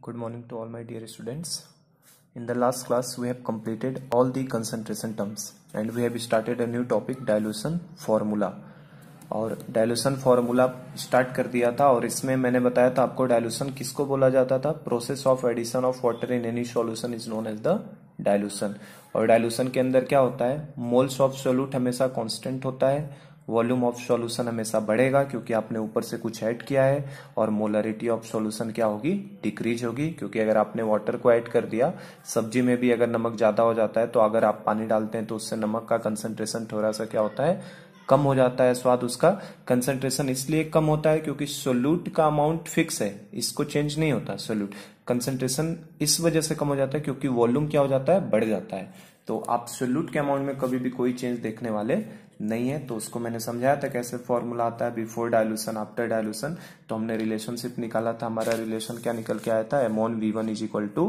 Good morning to all my dear students. In the last class we have completed all the concentration terms and we have started a new topic dilution formula. और dilution formula start कर दिया था और इसमें मैंने बताया था आपको डायलूशन किसको बोला जाता था। Process of addition of water in any solution is known as the dilution. और डायलूशन के अंदर क्या होता है, मोल्स ऑफ सोल्यूट हमेशा कांस्टेंट होता है, वॉल्यूम ऑफ सॉल्यूशन हमेशा बढ़ेगा क्योंकि आपने ऊपर से कुछ ऐड किया है, और मोलरिटी ऑफ सॉल्यूशन क्या होगी, डिक्रीज होगी, क्योंकि अगर आपने वाटर को ऐड कर दिया, सब्जी में भी अगर नमक ज्यादा हो जाता है तो अगर आप पानी डालते हैं तो उससे नमक का कंसंट्रेशन थोड़ा सा क्या होता है, कम हो जाता है। स्वाद उसका कंसंट्रेशन इसलिए कम होता है क्योंकि सोल्यूट का अमाउंट फिक्स है, इसको चेंज नहीं होता। सोल्यूट कंसंट्रेशन इस वजह से कम हो जाता है क्योंकि वॉल्यूम क्या हो जाता है, बढ़ जाता है। तो आप सोल्यूट के अमाउंट में कभी भी कोई चेंज देखने वाले नहीं है। तो उसको मैंने समझाया था कैसे फॉर्मूला आता है बिफोर डायलूशन आफ्टर डायलूशन। तो हमने रिलेशनशिप निकाला था, हमारा रिलेशन क्या निकल के आया था, M1V1 is equal to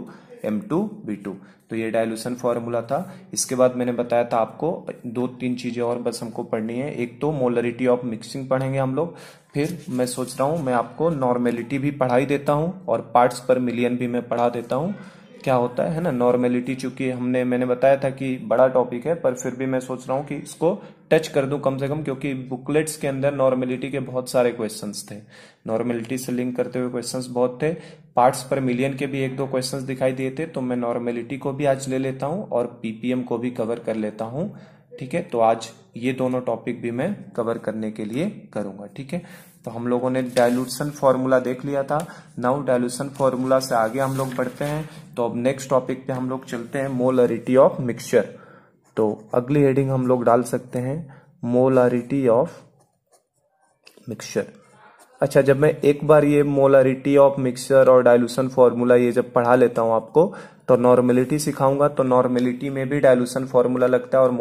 M2V2। तो ये डायलूशन फॉर्मूला था। इसके बाद मैंने बताया था आपको दो तीन चीजें और बस हमको पढ़नी है। एक तो मोलरिटी ऑफ मिक्सिंग पढ़ेंगे हम लोग, फिर मैं सोच रहा हूं मैं आपको नॉर्मेलिटी भी पढ़ाई देता हूं और पार्ट्स पर मिलियन भी मैं पढ़ा देता हूं। क्या होता है ना नॉर्मेलिटी, चूंकि मैंने बताया था कि बड़ा टॉपिक है, पर फिर भी मैं सोच रहा हूं कि इसको टच कर दूं कम से कम, क्योंकि बुकलेट्स के अंदर नॉर्मेलिटी के बहुत सारे क्वेश्चंस थे, नॉर्मेलिटी से लिंक करते हुए क्वेश्चंस बहुत थे। पार्ट्स पर मिलियन के भी एक दो क्वेश्चंस दिखाई दिए थे, तो मैं नॉर्मेलिटी को भी आज ले लेता हूं और पीपीएम को भी कवर कर लेता हूं। ठीक है, तो आज ये दोनों टॉपिक भी मैं कवर करने के लिए करूंगा। ठीक है, तो हम लोगों ने डायलूशन फॉर्मूला देख लिया था। नाउ डायलूशन फॉर्मूला से आगे हम लोग बढ़ते हैं। तो अब नेक्स्ट टॉपिक पे हम लोग चलते हैं, मोलरिटी ऑफ मिक्सचर। तो अगली हेडिंग हम लोग डाल सकते हैं मोलरिटी ऑफ मिक्सचर। अच्छा, जब मैं एक बार ये मोलरिटी ऑफ मिक्सचर और डायलूशन फॉर्मूला ये जब पढ़ा लेता हूं आपको, तो नॉर्मेलिटी सिखाऊंगा। तो नॉर्मेलिटी में भी डायलूशन फॉर्मूला लगता है और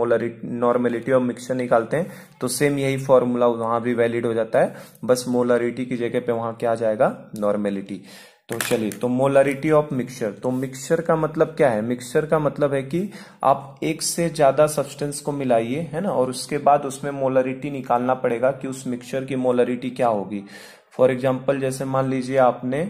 नॉर्मेलिटी ऑफ मिक्सचर निकालते हैं तो सेम यही फॉर्मूला वहां भी वैलिड हो जाता है, बस मोलरिटी की जगह पे वहां क्या आ जाएगा, नॉर्मेलिटी। तो चलिए, तो मोलरिटी ऑफ मिक्सचर। तो मिक्सचर का मतलब क्या है, मिक्सचर का मतलब है कि आप एक से ज्यादा सब्सटेंस को मिलाइए, है ना, और उसके बाद उसमें मोलरिटी निकालना पड़ेगा कि उस मिक्सचर की मोलरिटी क्या होगी। फॉर एग्जाम्पल जैसे मान लीजिए आपने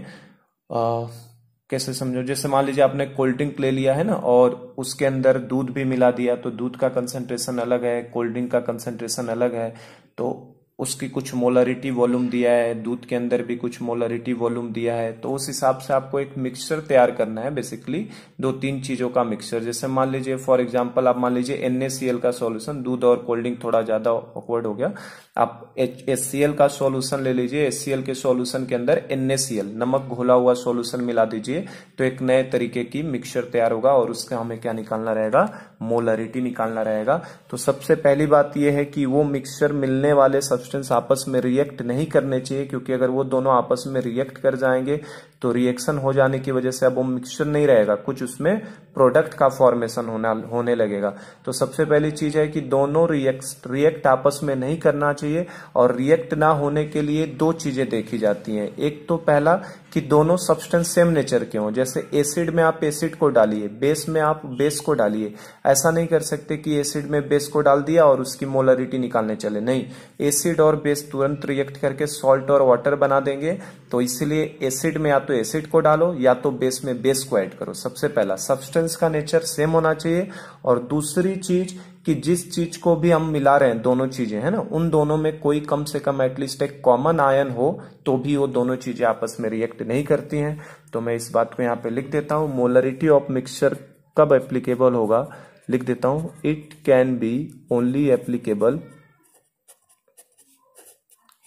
कैसे समझो, जैसे मान लीजिए आपने कोल्ड ड्रिंक ले लिया है ना, और उसके अंदर दूध भी मिला दिया, तो दूध का कंसंट्रेशन अलग है, कोल्ड ड्रिंक का कंसंट्रेशन अलग है, तो उसकी कुछ मोलरिटी वॉल्यूम दिया है, दूध के अंदर भी कुछ मोलरिटी वॉल्यूम दिया है। तो उस हिसाब से आपको एक मिक्सचर तैयार करना है, बेसिकली दो तीन चीजों का मिक्सचर। जैसे मान लीजिए फॉर एग्जांपल आप मान लीजिए NaCl का सॉल्यूशन, दूध और कोल्ड ड्रिंक थोड़ा ज्यादा ऑकवर्ड हो गया, आप HCl का सॉल्यूशन ले लीजिए, HCl के सॉल्यूशन के अंदर NaCl नमक घोला हुआ सॉल्यूशन मिला दीजिए, तो एक नए तरीके की मिक्सचर तैयार होगा और उसका हमें क्या निकालना रहेगा, मोलरिटी निकालना रहेगा। तो सबसे पहली बात यह है कि वो मिक्सचर मिलने वाले सब्सटेंस आपस में रिएक्ट नहीं करने चाहिए, क्योंकि अगर वो दोनों आपस में रिएक्ट कर जाएंगे तो रिएक्शन हो जाने की वजह से अब वो मिक्सचर नहीं रहेगा, कुछ उसमें प्रोडक्ट का फॉर्मेशन होने लगेगा। तो सबसे पहली चीज है कि दोनों रिएक्ट आपस में नहीं करना चाहिए, और रिएक्ट ना होने के लिए दो चीजें देखी जाती हैं। एक तो पहला कि दोनों सब्सटेंस सेम नेचर के हों, जैसे एसिड में आप एसिड को डालिए, बेस में आप बेस को डालिए। ऐसा नहीं कर सकते कि एसिड में बेस को डाल दिया और उसकी मोलरिटी निकालने चले, नहीं, एसिड और बेस तुरंत रिएक्ट करके सॉल्ट और वाटर बना देंगे। तो इसीलिए एसिड में या तो एसिड को डालो या तो बेस में बेस को ऐड करो। सबसे पहला सब्सटेंस का नेचर सेम होना चाहिए। और दूसरी चीज कि जिस चीज को भी हम मिला रहे हैं, दोनों चीजें है ना, उन दोनों में कोई कम से कम एटलीस्ट एक कॉमन आयन हो, तो भी वो दोनों चीजें आपस में रिएक्ट नहीं करती हैं। तो मैं इस बात को यहाँ पे लिख देता हूं, मोलरिटी ऑफ मिक्सचर कब एप्लीकेबल होगा, लिख देता हूं, it can be only applicable,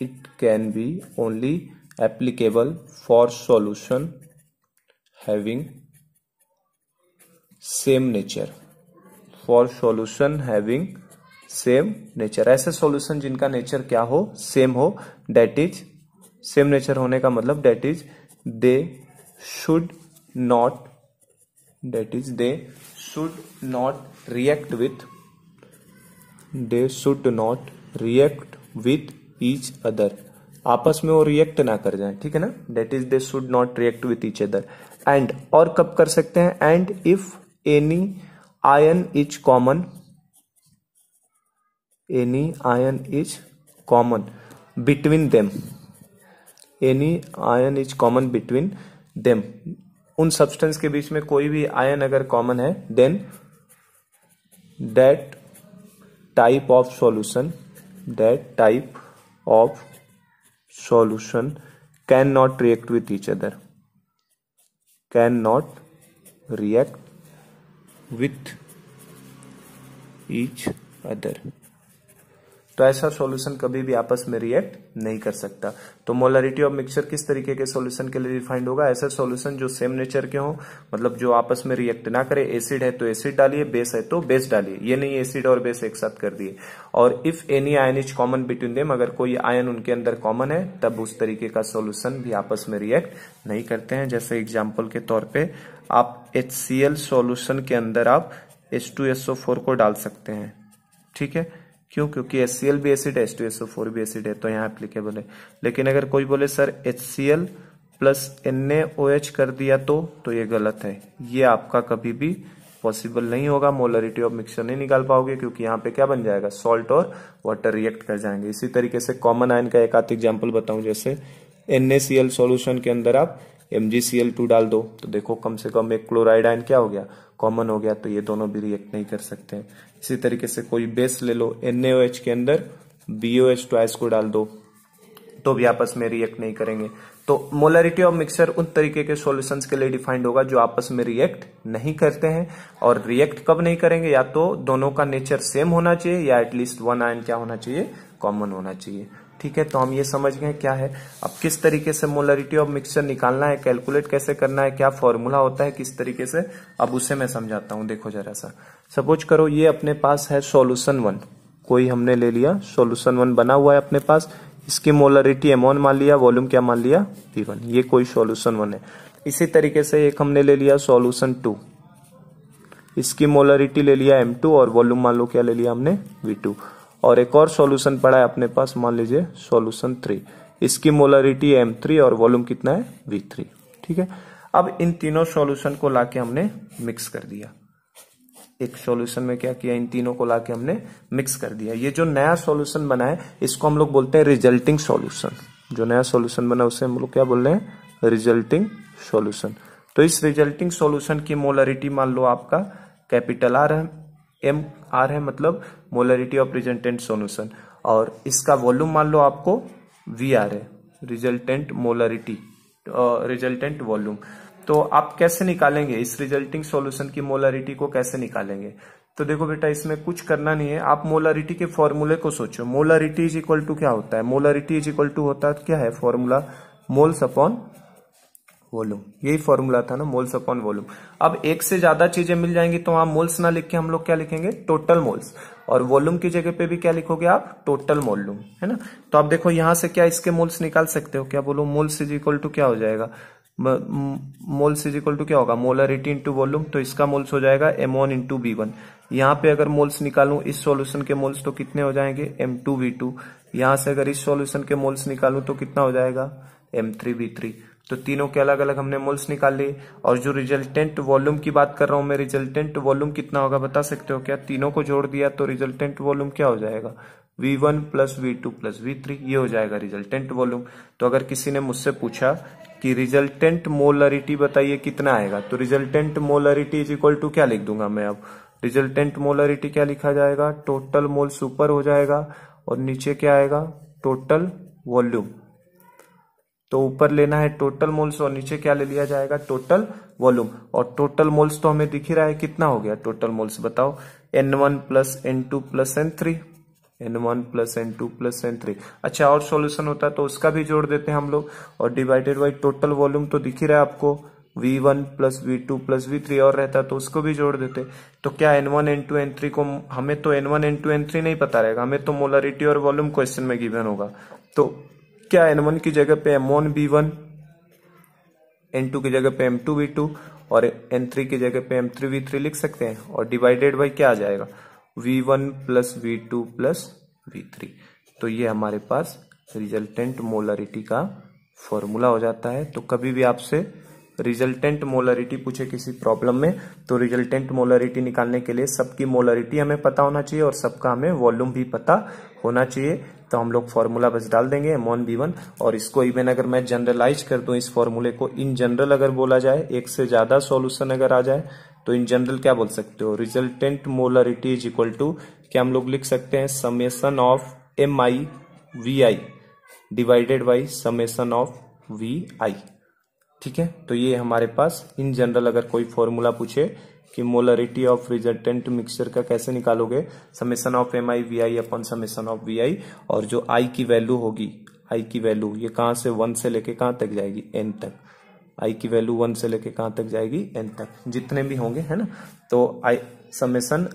it can be only applicable for solution having same nature, for solution having same nature. ऐसे सॉल्यूशन जिनका नेचर क्या हो, सेम हो, दैट इज सेम नेचर होने का मतलब that is they should not, that is they should not react with, they should not react with each other, आपस में वो रिएक्ट ना कर जाए, ठीक है ना, that is they should not react with each other. And और कब कर सकते हैं, and if any ion is common, any ion is common between them, any ion is common between them, उन सब्सटेंस के बीच में कोई भी आयन अगर कॉमन है, then that type of solution can not react with each other, तो ऐसा सॉल्यूशन कभी भी आपस में रिएक्ट नहीं कर सकता। तो मोलरिटी ऑफ मिक्सचर किस तरीके के सॉल्यूशन के लिए डिफाइंड होगा? ऐसा सॉल्यूशन जो सेम नेचर के हो, मतलब जो आपस में रिएक्ट ना करे। एसिड है तो एसिड डालिए, बेस है तो बेस डालिए, ये नहीं एसिड और बेस एक साथ कर दिए। और if any ion is common between them, अगर कोई आयन उनके अंदर कॉमन है तब उस तरीके का सॉल्यूशन भी आपस में रिएक्ट नहीं करते हैं। जैसे एग्जाम्पल के तौर पे आप HCl सॉल्यूशन के अंदर आप H2SO4 को डाल सकते हैं, ठीक है। क्यों? क्योंकि HCl भी एसिड है, H2SO4 भी एसिड है, तो यहाँ एप्लीकेबल है। लेकिन अगर कोई बोले सर HCl प्लस NaOH कर दिया तो ये गलत है, ये आपका कभी भी पॉसिबल नहीं होगा। मोलरिटी ऑफ मिक्सचर नहीं निकाल पाओगे, क्योंकि यहाँ पे क्या बन जाएगा, सॉल्ट और वाटर रिएक्ट कर जाएंगे। इसी तरीके से कॉमन आयन का एक आध एग्जाम्पल बताऊं, जैसे NaCl सॉल्यूशन के अंदर आप MgCl2 डाल दो, तो देखो कम से कम एक क्लोराइड आयन क्या हो गया, कॉमन हो गया, तो ये दोनों भी रिएक्ट नहीं कर सकते हैं। इसी तरीके से कोई बेस ले लो, NaOH के अंदर BOH ट्वाइस को डाल दो, तो भी आपस में रिएक्ट नहीं करेंगे। तो मोलरिटी ऑफ मिक्सचर उन तरीके के सॉल्यूशंस के लिए डिफाइंड होगा जो आपस में रिएक्ट नहीं करते हैं। और रिएक्ट कब नहीं करेंगे, या तो दोनों का नेचर सेम होना चाहिए, या एटलीस्ट वन आयन क्या होना चाहिए, कॉमन होना चाहिए, ठीक है। तो हम ये समझ गए क्या है। अब किस तरीके से मोलरिटी ऑफ मिक्सचर निकालना है, कैलकुलेट कैसे करना है, क्या फॉर्मूला होता है, किस तरीके से, अब उसे मैं समझाता हूं। देखो जरा सा, सपोज करो ये अपने पास है सॉल्यूशन 1, कोई हमने ले लिया सॉल्यूशन 1 बना हुआ है अपने पास, इसकी मोलरिटी M1 मान लिया, वॉल्यूम क्या मान लिया, V1, ये कोई सॉल्यूशन 1 है। इसी तरीके से एक हमने ले लिया सॉल्यूशन 2, इसकी मोलरिटी ले लिया M2 और वॉल्यूम मान लो क्या ले लिया हमने, V2। और एक और सॉल्यूशन पड़ा है अपने पास, मान लीजिए सॉल्यूशन 3, इसकी मोलरिटी M3 और वॉल्यूम कितना है, V3, ठीक है। अब इन तीनों सॉल्यूशन को लाके हमने मिक्स कर दिया, एक सॉल्यूशन में क्या किया, इन तीनों को लाके हमने मिक्स कर दिया। ये जो नया सॉल्यूशन बना है इसको हम लोग बोलते हैं रिजल्टिंग सॉल्यूशन। जो नया सॉल्यूशन बना उसे हम लोग क्या बोल रहे हैं, रिजल्टिंग सॉल्यूशन। तो इस रिजल्टिंग सॉल्यूशन की मोलरिटी मान लो आपका कैपिटल R है, MR है, मतलब मोलरिटी ऑफ रिजल्टेंट सॉल्यूशन, और इसका वॉल्यूम मान लो आपको VR है, रिजल्टेंट मोलरिटी, रिजल्टेंट वॉल्यूम। तो आप कैसे निकालेंगे इस रिजल्टिंग सॉल्यूशन की मोलरिटी को, कैसे निकालेंगे? तो देखो बेटा, इसमें कुछ करना नहीं है, आप मोलरिटी के फॉर्मूले को सोचो। मोलरिटी इज इक्वल टू क्या होता है, मोलरिटी इज इक्वल टू होता है क्या है फॉर्मूला, मोल्स अपॉन वॉल्यूम, यही फॉर्मूला था ना, मोल्स अपॉन वॉल्यूम। अब एक से ज्यादा चीजें मिल जाएंगी तो आप मोल्स ना लिख के हम लोग क्या लिखेंगे, टोटल मोल्स, और वॉल्यूम की जगह पे भी क्या लिखोगे आप, टोटल वॉल्यूम, है ना। तो आप देखो यहां से क्या इसके मोल्स निकाल सकते हो, क्या बोलो, मोल्स इज इक्वल टू क्या हो जाएगा, मोल्स इज इक्वल टू क्या होगा, मोलरिटी इंटू वॉल्यूम, तो इसका मोल्स हो जाएगा M1 इंटू V1। यहाँ पे अगर मोल्स निकालूं इस सॉल्यूशन के मोल्स तो कितने हो जाएंगे, M2V2। यहाँ से अगर इस सॉल्यूशन के मोल्स निकालूं तो कितना हो जाएगा, M3V3। तो तीनों के अलग अलग हमने मोल्स निकाल लिए। और जो रिजल्टेंट वॉल्यूम की बात कर रहा हूं मैं, रिजल्टेंट वॉल्यूम कितना होगा बता सकते हो क्या, तीनों को जोड़ दिया तो रिजल्टेंट वॉल्यूम क्या हो जाएगा, V1 plus V2 plus V3, ये हो जाएगा रिजल्टेंट वॉल्यूम। तो अगर किसी ने मुझसे पूछा कि रिजल्टेंट मोलरिटी बताइए कितना आएगा, तो resultant molarity is equal to क्या लिख दूंगा मैं, अब रिजल्टेंट मोलरिटी क्या लिखा जाएगा, टोटल मोल्स ऊपर हो जाएगा और नीचे क्या आएगा, टोटल वॉल्यूम। तो ऊपर लेना है टोटल मोल्स और नीचे क्या ले लिया जाएगा, टोटल वॉल्यूम। और टोटल मोल्स तो हमें दिख ही रहा है, कितना हो गया टोटल मोल्स बताओ, N1 plus N2 plus N3, N1 plus N2 plus N3। अच्छा, और सॉल्यूशन होता तो उसका भी जोड़ देते हैं हम लोग, और डिवाइडेड बाई टोटल वॉल्यूम तो दिख ही रहा है आपको, V1 plus V2 plus V3, और रहता तो उसको भी जोड़ देते। तो क्या N1 N2 N3 को, हमें तो N1 N2 N3 नहीं पता रहेगा, हमें तो मोलरिटी और वॉल्यूम क्वेश्चन में गिवन होगा। तो क्या N1 की जगह पे M1 V1, N2 की जगह पे M2 V2 और N3 की जगह पे M3 V3 लिख सकते हैं, और डिवाइडेड बाई क्या आ जाएगा, V1 plus V2 plus V3। तो ये हमारे पास रिजल्टेंट मोलरिटी का फॉर्मूला हो जाता है। तो कभी भी आपसे रिजल्टेंट मोलरिटी पूछे किसी प्रॉब्लम में, तो रिजल्टेंट मोलरिटी निकालने के लिए सबकी मोलरिटी हमें पता होना चाहिए और सबका हमें वॉल्यूम भी पता होना चाहिए। तो हम लोग फॉर्मूला बस डाल देंगे M1V1, और इसको इवन अगर मैं जनरलाइज कर दूं इस फॉर्मूले को, इन जनरल अगर बोला जाए, एक से ज्यादा सॉल्यूशन अगर आ जाए तो इन जनरल क्या बोल सकते हो, resultant molarity is equal to, क्या हम लोग लिख सकते हैं, summation of MIVI divided by summation of VI। ठीक है, तो ये हमारे पास इन जनरल अगर कोई फॉर्मूला पूछे कि मोलरिटी ऑफ रिजल्टेंट मिक्सचर का कैसे निकालोगे, summation of MIVI upon summation of VI, और जो I की वैल्यू होगी, I की वैल्यू ये कहां से 1 से लेके कहां तक जाएगी, N तक। I की वैल्यू 1 से लेके कहां तक जाएगी, N तक, जितने भी होंगे, है ना। तो I समेशन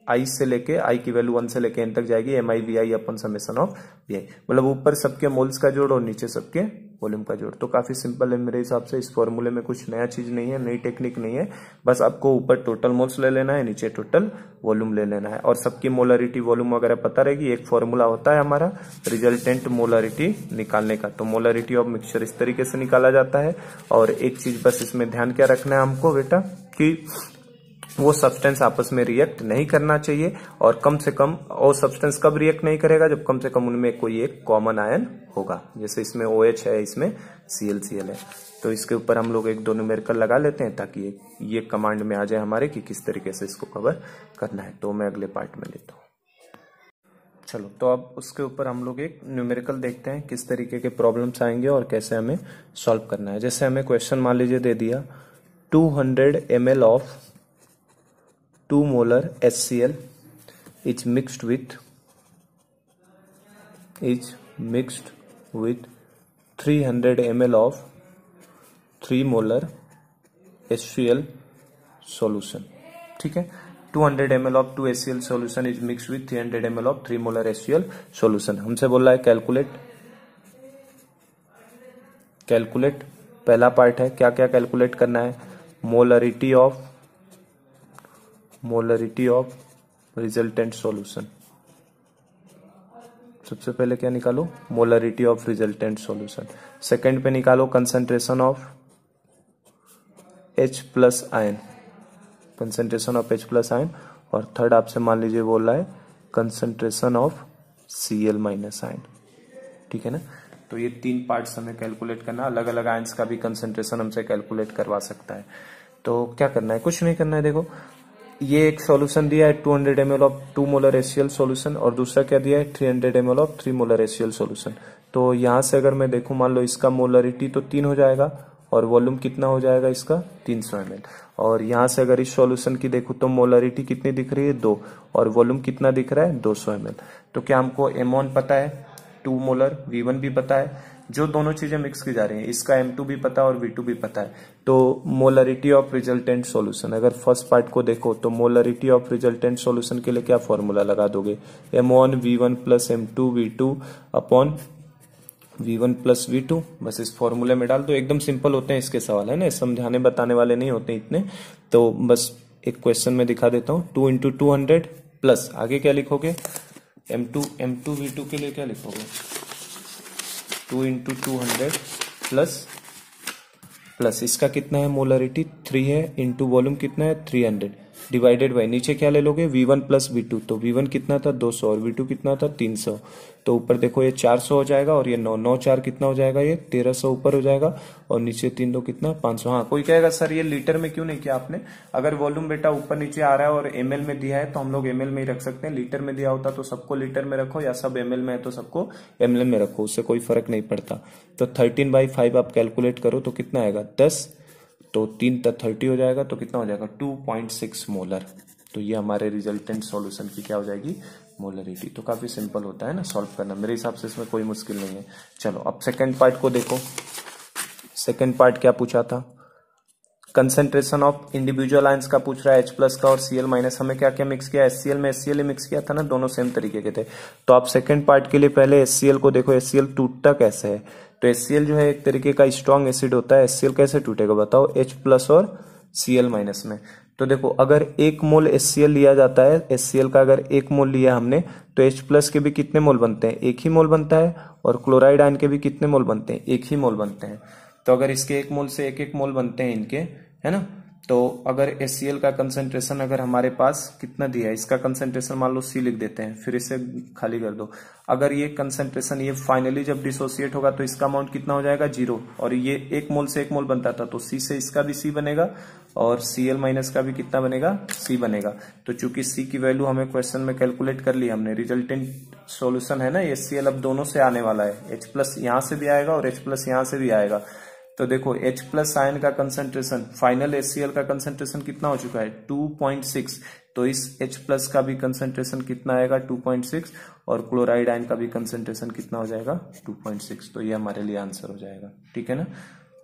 I से लेके I की वैल्यू 1 से लेके N तक जाएगी, MIVI upon summation of VI, मतलब ऊपर सबके मोल्स का जोड़ और नीचे सबके वॉल्यूम का जोड़। तो काफी सिंपल है मेरे हिसाब से, इस फॉर्मूले में कुछ नया चीज नहीं है, नई टेक्निक नहीं है, बस आपको ऊपर टोटल मोल्स ले लेना है, नीचे टोटल वॉल्यूम ले लेना है, और सबकी मोलरिटी वॉल्यूम वगैरह पता रहेगी। एक फॉर्मूला होता है हमारा रिजल्टेंट मोलरिटी निकालने का, तो मोलरिटी ऑफ मिक्सचर इस तरीके से निकाला जाता है। और एक चीज बस इसमें ध्यान क्या रखना है हमको बेटा, कि वो सब्सटेंस आपस में रिएक्ट नहीं करना चाहिए, और कम से कम वो सब्सटेंस कब रिएक्ट नहीं करेगा, जब कम से कम उनमें कोई एक कॉमन आयन होगा, जैसे इसमें OH है, इसमें ClCl है। तो इसके ऊपर हम लोग एक दो न्यूमेरिकल लगा लेते हैं ताकि ये कमांड में आ जाए हमारे कि किस तरीके से इसको कवर करना है। तो मैं अगले पार्ट में लेता हूँ। चलो, तो अब उसके ऊपर हम लोग एक न्यूमेरिकल देखते हैं किस तरीके के प्रॉब्लम्स आएंगे और कैसे हमें सॉल्व करना है। जैसे हमें क्वेश्चन मान लीजिए दे दिया 200 ml of 2 molar HCl is mixed with 300 ml of 3 molar HCl solution। ठीक है, 200 ml of 2 HCl solution is mixed with 300 ml of 3 molar HCl solution। हमसे बोल रहा है कैलकुलेट पहला पार्ट है, क्या क्या कैलकुलेट करना है, मोलरिटी ऑफ रिजल्टेंट सॉल्यूशन। सबसे पहले क्या निकालो, molarity of resultant solution. Second पे निकालो concentration of H plus ion, और थर्ड आपसे मान लीजिए बोल रहा है concentration of Cl minus ion. ठीक है ना, तो ये 3 पार्ट्स हमें कैलकुलेट करना, अलग अलग आयंस का भी कंसंट्रेशन हमसे कैलकुलेट करवा सकता है। तो क्या करना है, कुछ नहीं करना है। देखो, ये एक सॉल्यूशन दिया है 200 ml of 2 molar HCl solution, और दूसरा क्या दिया है 300 ml of 3 molar HCl solution. तो यहां से अगर मैं देखूं, मान लो इसका मोलरिटी तो 3 हो जाएगा, और वॉल्यूम कितना हो जाएगा इसका 300 ml। और यहां से अगर इस सॉल्यूशन की देखूं तो मोलरिटी कितनी दिख रही है 2, और वॉल्यूम कितना दिख रहा है 200 ml। तो क्या हमको M1 पता है, 2 मोलर V1 भी पता है, जो दोनों चीजें मिक्स की जा रही हैं, इसका M2 भी पता है और V2 भी पता है। तो मोलरिटी ऑफ रिजल्टेंट सॉल्यूशन, अगर फर्स्ट पार्ट को देखो तो मोलरिटी ऑफ रिजल्टेंट सॉल्यूशन के लिए क्या फॉर्मूला लगा दोगे, M1V1 plus M2V2 upon V1 plus V2, बस इस फॉर्मूले में डाल दो। एकदम सिंपल होते हैं इसके सवाल, है ना, समझाने बताने वाले नहीं होते इतने। तो बस एक क्वेश्चन में दिखा देता हूँ, 2 × 200 प्लस आगे क्या लिखोगे, M2V2 के लिए क्या लिखोगे, 2 × 200 प्लस इसका कितना है मोलरिटी 3 है, इंटू वॉल्यूम कितना है 300, डिवाइडेड बाई नीचे क्या ले लोगे V1 प्लस V2, तो V1 कितना था 200 और V2 कितना था 300। तो ऊपर देखो ये 400 हो जाएगा, और ये 9 4 कितना हो जाएगा, ये 1300 ऊपर हो जाएगा, और नीचे 3 2 कितना 500। हाँ, कोई कहेगा सर ये लीटर में क्यों नहीं किया आपने, अगर वॉल्यूम बेटा ऊपर नीचे आ रहा है और ml में दिया है तो हम लोग ml में ही रख सकते हैं, लीटर में दिया होता तो सबको लीटर में रखो, या सब ml में है तो सबको ml में रखो, उससे कोई फर्क नहीं पड़ता। तो 13/5 आप कैलकुलेट करो तो कितना आएगा 10, तो 3 × 30 हो जाएगा, तो कितना हो जाएगा 2.6 मोलर। तो ये हमारे रिजल्टेंट सॉल्यूशन की क्या हो जाएगी, मोलरिटी। तो काफी सिंपल होता है ना सॉल्व करना, मेरे हिसाब से इसमें कोई मुश्किल नहीं है। चलो अब सेकंड पार्ट को देखो, सेकंड पार्ट क्या पूछा था, कंसंट्रेशन ऑफ इंडिविजुअल आयंस का पूछ रहा है, H प्लस का और Cl माइनस। हमें क्या क्या मिक्स किया, HCl में HCl ही मिक्स किया था ना, दोनों सेम तरीके के थे। तो आप सेकंड पार्ट के लिए पहले HCl को देखो, HCl टूटता कैसे है। तो HCl जो है एक तरीके का स्ट्रॉन्ग एसिड होता है, HCl कैसे टूटेगा बताओ, H प्लस और Cl माइनस में। तो देखो अगर 1 मोल HCl लिया जाता है, HCl का अगर 1 मोल लिया हमने, तो H प्लस के भी कितने मोल बनते हैं, 1 ही मोल बनता है, और क्लोराइड आयन के भी कितने मोल बनते हैं, 1 ही मोल बनते हैं। तो अगर इसके 1 मोल से 1 मोल बनते हैं इनके, है ना, तो अगर HCl का कंसंट्रेशन अगर हमारे पास कितना दिया है, इसका कंसंट्रेशन मान लो C लिख देते हैं, फिर इसे खाली कर दो। अगर ये कंसंट्रेशन ये फाइनली जब डिसोसिएट होगा तो इसका अमाउंट कितना हो जाएगा 0, और ये 1 मोल से 1 मोल बनता था तो C से इसका भी C बनेगा और Cl माइनस का भी कितना बनेगा, C बनेगा। तो चूंकि C की वैल्यू हमें क्वेश्चन में कैलकुलेट कर ली हमने, रिजल्टेंट सॉल्यूशन है ना HCl अब दोनों से आने वाला है, H प्लस यहां से भी आएगा और H प्लस यहां से भी आएगा। तो देखो H प्लस आयन का कंसंट्रेशन, फाइनल HCl का कंसंट्रेशन कितना हो चुका है 2.6, तो इस H प्लस का भी कंसंट्रेशन कितना आएगा 2.6, और क्लोराइड आयन का भी कंसंट्रेशन कितना हो जाएगा 2.6। तो ये हमारे लिए आंसर हो जाएगा, ठीक है ना,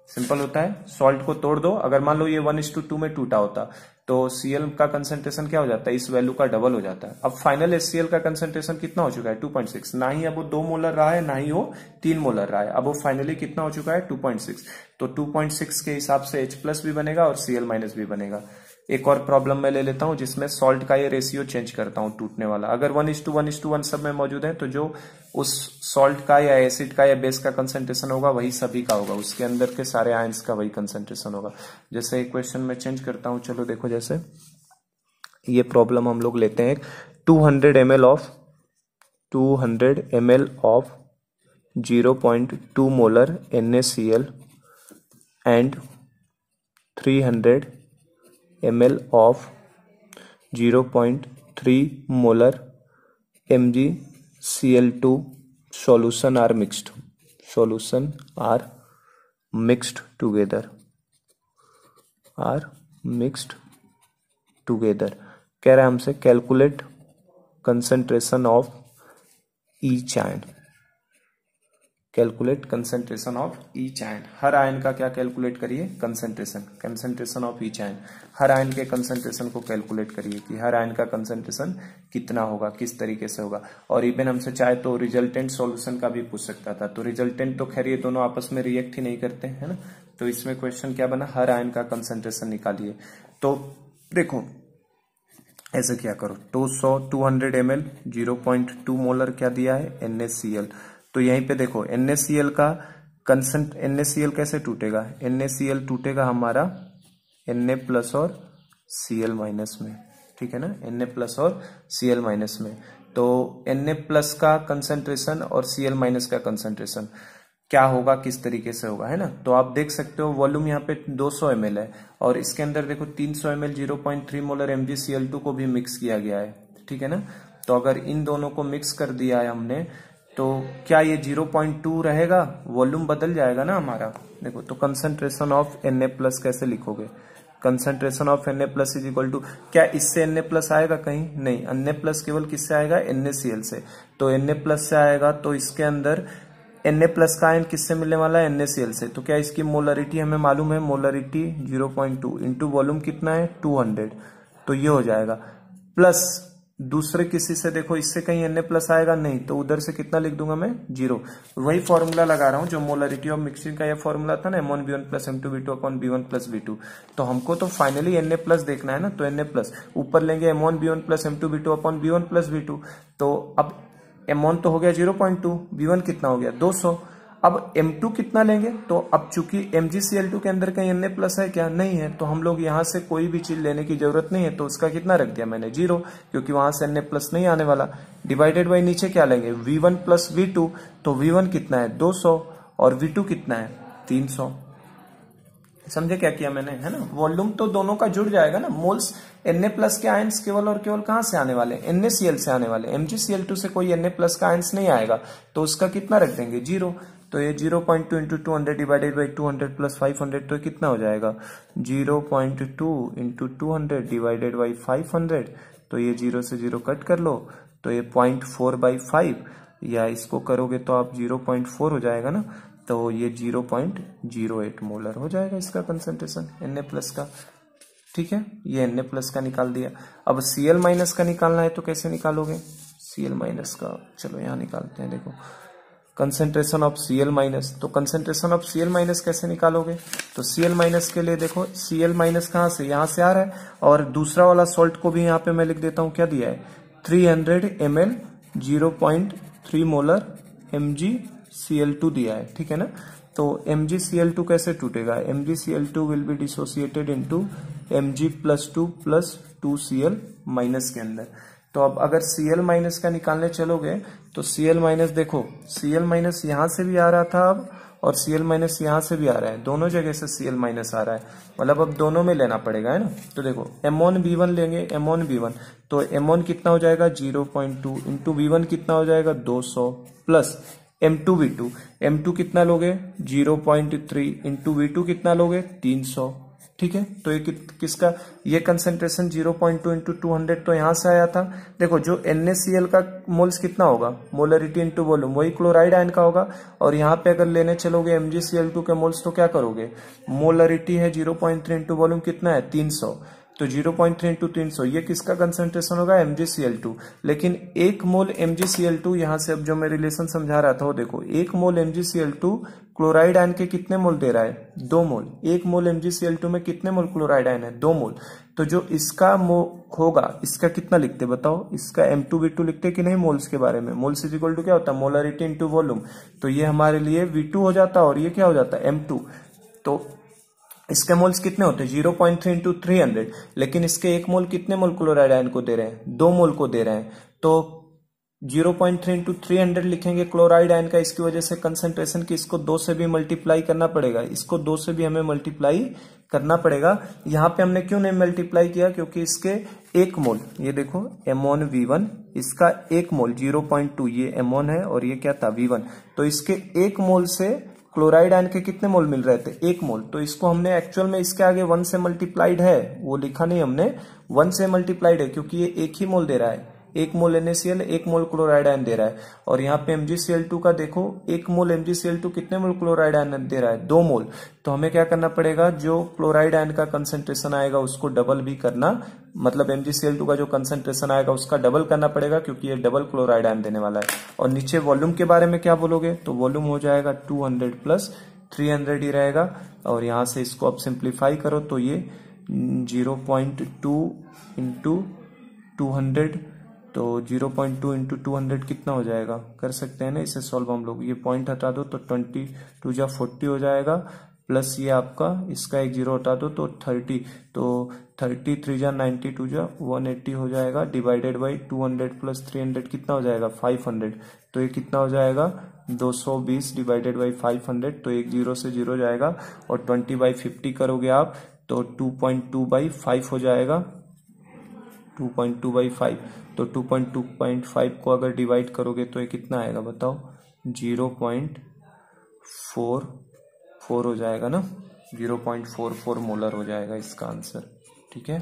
सिंपल होता है। सॉल्ट को तोड़ दो, अगर मान लो ये 1:2 में टूटा होता तो Cl का कंसंट्रेशन क्या हो जाता है, इस वैल्यू का डबल हो जाता है। अब फाइनल HCl का कंसंट्रेशन कितना हो चुका है 2.6, ना ही अब वो 2 मोलर रहा है ना ही वो 3 मोलर रहा है, अब वो फाइनली कितना हो चुका है 2.6। तो 2.6 के हिसाब से H प्लस भी बनेगा और Cl माइनस भी बनेगा। एक और प्रॉब्लम मैं ले लेता हूं जिसमें सॉल्ट का ये रेशियो चेंज करता हूं टूटने वाला। अगर 1:1 सब में मौजूद है तो जो उस सॉल्ट का या एसिड का या बेस का कंसंट्रेशन होगा वही सभी का होगा, उसके अंदर के सारे आयंस का वही कंसंट्रेशन होगा। जैसे एक क्वेश्चन में चेंज करता हूं, चलो देखो, जैसे ये प्रॉब्लम हम लोग लेते हैं 200 ml of 0.2 molar NaCl and 300 ml of 0.3 molar MgCl2 solution are mixed together। कह रहा है हमसे calculate concentration of each ion, calculate concentration of each ion. Her ion का क्या कैलकुलेट करिए, concentration of each ion. Her ion के concentration को calculate करिए कि हर आयन का कंसंट्रेशन कितना होगा, किस तरीके से होगा। और इवन हमसे चाहे तो रिजल्टेंट सॉल्यूशन का भी पूछ सकता था, तो रिजल्टेंट तो खैर ये दोनों आपस में रिएक्ट ही नहीं करते, है ना। तो इसमें क्वेश्चन क्या बना, हर आयन का कंसंट्रेशन निकालिए। तो देखो ऐसे क्या करो, 200 ml 0.2 मोलर क्या दिया है NaCl, तो यहीं पे देखो NaCl का NaCl कैसे टूटेगा, NaCl टूटेगा हमारा Na प्लस और Cl माइनस में, ठीक है ना, Na प्लस और Cl माइनस में। तो Na प्लस का कंसंट्रेशन और Cl माइनस का कंसंट्रेशन क्या होगा, किस तरीके से होगा, है ना। तो आप देख सकते हो वॉल्यूम यहाँ पे 200 ml है और इसके अंदर देखो 300 ml 0.3 मोलर MgCl2 को भी मिक्स किया गया है, ठीक है ना। तो अगर इन दोनों को मिक्स कर दिया है हमने तो क्या ये 0.2 रहेगा, वॉल्यूम बदल जाएगा ना हमारा। देखो तो कंसंट्रेशन ऑफ Na प्लस कैसे लिखोगे, concentration of Na plus is equal to, क्या इससे Na प्लस आएगा कहीं, नहीं, Na प्लस केवल किससे आएगा NaCl से। तो Na प्लस से आएगा तो इसके अंदर Na प्लस का आयन किससे मिलने वाला है, NaCl से। तो क्या इसकी मोलरिटी हमें मालूम है, मोलरिटी 0.2 इंटू वॉल्यूम कितना है 200, तो ये हो जाएगा। प्लस दूसरे किसी से देखो इससे कहीं Na प्लस आएगा नहीं, तो उधर से कितना लिख दूंगा मैं 0। वही फॉर्मूला लगा रहा हूं जो मोलरिटी ऑफ मिक्सिंग का ये फॉर्मूला था ना, M1V1 plus M2V2 upon B1 plus B2। तो हमको तो फाइनली Na प्लस देखना है ना, तो Na प्लस ऊपर लेंगे M1V1 plus M2V2 upon B1 plus B2। तो अब M1 तो हो गया 0.2, B1 कितना हो गया 200। अब M2 कितना लेंगे, तो अब चूंकि MgCl2 के अंदर कहीं Na प्लस है क्या, नहीं है, तो हम लोग यहाँ से कोई भी चीज लेने की जरूरत नहीं है, तो उसका कितना रख दिया मैंने 0, क्योंकि वहां से Na प्लस नहीं आने वाला। डिवाइडेड बाई नीचे क्या लेंगे V1 प्लस V2, तो V1 कितना है 200 और V2 कितना है 300। समझे क्या किया मैंने, है ना। वॉल्यूम तो दोनों का जुड़ जाएगा ना, मोल्स Na प्लस के आयंस केवल और केवल कहां से आने वाले, NaCl से आने वाले, MgCl2 से कोई Na प्लस का आयंस नहीं आएगा, तो उसका कितना रख देंगे 0। तो ये 0.2 इंटू 200 डिवाइडेड बाई 200 प्लस 500, तो कितना हो जाएगा 0.2 इंटू 200 डिवाइडेड बाई 500। तो ये 0 से 0 कट कर लो, तो ये 0.4/5, या इसको करोगे तो आप 0.4 हो जाएगा ना, तो ये 0.08 मोलर हो जाएगा इसका कंसंट्रेशन Na प्लस का, ठीक है। ये Na प्लस का निकाल दिया। अब Cl माइनस का निकालना है तो कैसे निकालोगे, Cl माइनस का चलो यहाँ निकालते हैं। देखो कंसंट्रेशन ऑफ Cl माइनस, तो कंसंट्रेशन ऑफ Cl माइनस कैसे निकालोगे, तो Cl माइनस के लिए देखो Cl माइनस कहाँ से, यहाँ से आ रहा है, और दूसरा वाला सॉल्ट को भी यहाँ पे मैं लिख देता हूँ, क्या दिया है 300 ml 0.3 मोलर MgCl2 दिया है, ठीक है ना। तो MgCl2 कैसे टूटेगा, MgCl2 will be dissociated into Mg+2 plus 2Cl minus के अंदर। तो अब अगर Cl माइनस का निकालने चलोगे तो Cl माइनस देखो, Cl माइनस यहां से भी आ रहा था अब, और Cl माइनस यहां से भी आ रहा है, दोनों जगह से Cl माइनस आ रहा है, मतलब अब दोनों में लेना पड़ेगा, है ना। तो देखो M1V1 लेंगे, M1V1 तो M1 कितना हो जाएगा 0.2 इंटू V1 कितना हो जाएगा 200 प्लस M2V2, M2 कितना लोगे 0.3 इंटू V2 कितना लोगे 300, ठीक है। तो ये किसका, ये कंसेंट्रेशन 0.2 इंटू 200 तो यहां से आया था। देखो जो NaCl का मोल्स कितना होगा, मोलरिटी इंटू वॉल्यूम, वही क्लोराइड आयन का होगा। और यहाँ पे अगर लेने चलोगे MgCl2 के मोल्स तो क्या करोगे, मोलरिटी है 0.3 इंटू वॉल्यूम कितना है 300, तो 0.3 इंटू 300 ये किसका कंसेंट्रेशन होगा MgCl2। लेकिन एक मोल MgCl2 यहां से अब जो मैं रिलेशन समझा रहा था वो देखो, एक मोल MgCl2 क्लोराइड आयन के कितने मोल दे रहा है 2 मोल, एक मोल MgCl2 में कितने मोल क्लोराइड आयन है 2 मोल। तो जो इसका होगा इसका कितना लिखते बताओ, इसका M2V2 लिखते कि नहीं मोल्स के बारे में, मोल्स इज इक्वल टू क्या होता है मोलरिटी इंटू वॉल्यूम, तो ये हमारे लिए V2 हो जाता और ये क्या हो जाता है M2। तो इसके मोल्स कितने होते हैं 0.3 इंटू 300, लेकिन इसके एक मोल कितने मोल क्लोराइड आयन को दे रहे हैं 2 मोल को दे रहे हैं, तो 0.3 इंटू 300 लिखेंगे क्लोराइड आयन का, इसकी वजह से कंसेंट्रेशन की इसको 2 से भी मल्टीप्लाई करना पड़ेगा, इसको 2 से भी हमें मल्टीप्लाई करना पड़ेगा। यहाँ पे हमने क्यों नहीं मल्टीप्लाई किया, क्योंकि इसके एक मोल, ये देखो M1V1 इसका एक मोल 0.2, ये M1 है और ये क्या था V1, तो इसके एक मोल से क्लोराइड आयन के कितने मोल मिल रहे थे 1 मोल, तो इसको हमने एक्चुअल में इसके आगे 1 से मल्टीप्लाइड है, वो लिखा नहीं हमने, 1 से मल्टीप्लाइड है क्योंकि ये एक ही मोल दे रहा है, 1 मोल NaCl 1 मोल क्लोराइड आयन दे रहा है। और यहाँ पे MgCl2 का देखो 1 मोल MgCl2 कितने मोल क्लोराइड आयन दे रहा है 2 मोल, तो हमें क्या करना पड़ेगा, जो क्लोराइड आयन का कंसेंट्रेशन आएगा उसको डबल भी करना, मतलब MgCl2 का जो कंसेंट्रेशन आएगा उसका डबल करना पड़ेगा, क्योंकि ये डबल क्लोराइड आयन देने वाला है। और नीचे वॉल्यूम के बारे में क्या बोलोगे, तो वॉल्यूम हो जाएगा 200 प्लस 300 ही रहेगा, और यहां से इसको अब सिंप्लीफाई करो तो ये 0.2 इंटू 200, तो 0.2 इंटू 200 कितना हो जाएगा, कर सकते हैं ना इसे सॉल्व हम लोग, ये पॉइंट हटा दो तो 22 जा 40 हो जाएगा, प्लस ये आपका इसका एक 0 हटा दो तो 30, तो 33 जा 92 जा 180 हो जाएगा, डिवाइडेड बाई 200 प्लस 300 कितना हो जाएगा 500, तो ये कितना हो जाएगा 220 डिवाइडेड बाई 500, तो एक 0 से 0 जाएगा, और 20/50 करोगे आप तो 2.2/5 हो जाएगा, 2.2/5, तो 2.2.5 को अगर डिवाइड करोगे तो ये कितना आएगा बताओ 0.44 हो जाएगा ना, 0.44 मोलर हो जाएगा इसका आंसर, ठीक है।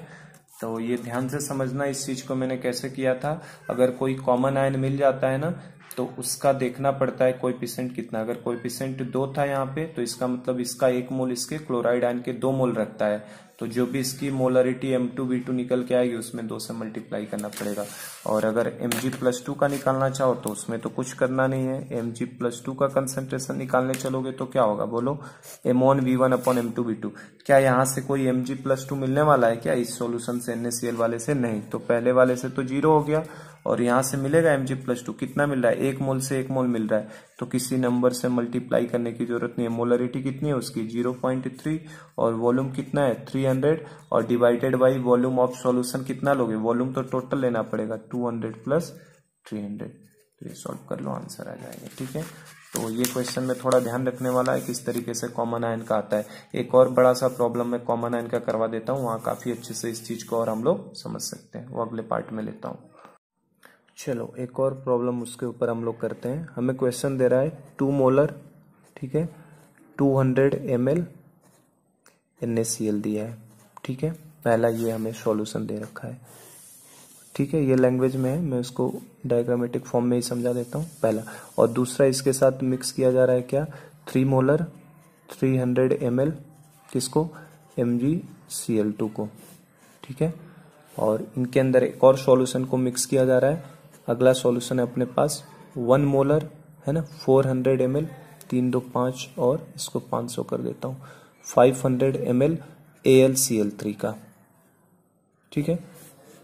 तो ये ध्यान से समझना इस चीज को मैंने कैसे किया था, अगर कोई कॉमन आयन मिल जाता है ना तो उसका देखना पड़ता है कोएफिशिएंट कितना, अगर कोएफिशिएंट 2 था यहाँ पे तो इसका मतलब इसका 1 मोल इसके क्लोराइड आयन के 2 मोल रखता है, तो जो भी इसकी मोलरिटी M2V2 निकल के आएगी उसमें 2 से मल्टीप्लाई करना पड़ेगा। और अगर Mg+2 का निकालना चाहो तो उसमें तो कुछ करना नहीं है, Mg+2 का कंसेंट्रेशन निकालने चलोगे तो क्या होगा बोलो, M1V1 अपॉन M2V2, क्या यहाँ से कोई Mg+2 मिलने वाला है क्या इस सॉल्यूशन से NaCl वाले से, नहीं, तो पहले वाले से तो 0 हो गया, और यहाँ से मिलेगा Mg+2 कितना मिल रहा है 1 मोल से 1 मोल मिल रहा है, तो किसी नंबर से मल्टीप्लाई करने की जरूरत नहीं है, मोलरिटी कितनी है उसकी 0.3 और वॉल्यूम कितना है 300, और divided by volume of solution कितना लोगे, वॉल्यूम तो टोटल लेना पड़ेगा 200 प्लस 300, तो ये सॉल्व कर लो आंसर आ जाएगा, ठीक है। तो ये क्वेश्चन में थोड़ा ध्यान रखने वाला है किस तरीके से कॉमन आयन का आता है। एक और बड़ा सा प्रॉब्लम मैं कॉमन आयन का करवा देता हूँ, वहां काफी अच्छे से इस चीज को और हम लोग समझ सकते हैं, वो अगले पार्ट में लेता हूँ। चलो एक और प्रॉब्लम उसके ऊपर हम लोग करते हैं। हमें क्वेश्चन दे रहा है 2 मोलर, ठीक है, 200 ml NaCl दिया है, ठीक है। पहला ये हमें सॉल्यूशन दे रखा है, ठीक है, ये लैंग्वेज में है, मैं उसको डायग्रामेटिक फॉर्म में ही समझा देता हूँ पहला। और दूसरा इसके साथ मिक्स किया जा रहा है क्या 3 मोलर 300 ml किसको MgCl2 को, ठीक है। और इनके अंदर एक और सॉल्यूशन को मिक्स किया जा रहा है। अगला सॉल्यूशन है अपने पास 1 मोलर है ना 400 ml, 3 2 5 और इसको 500 कर देता हूँ, 500 ml AlCl3 का, ठीक है।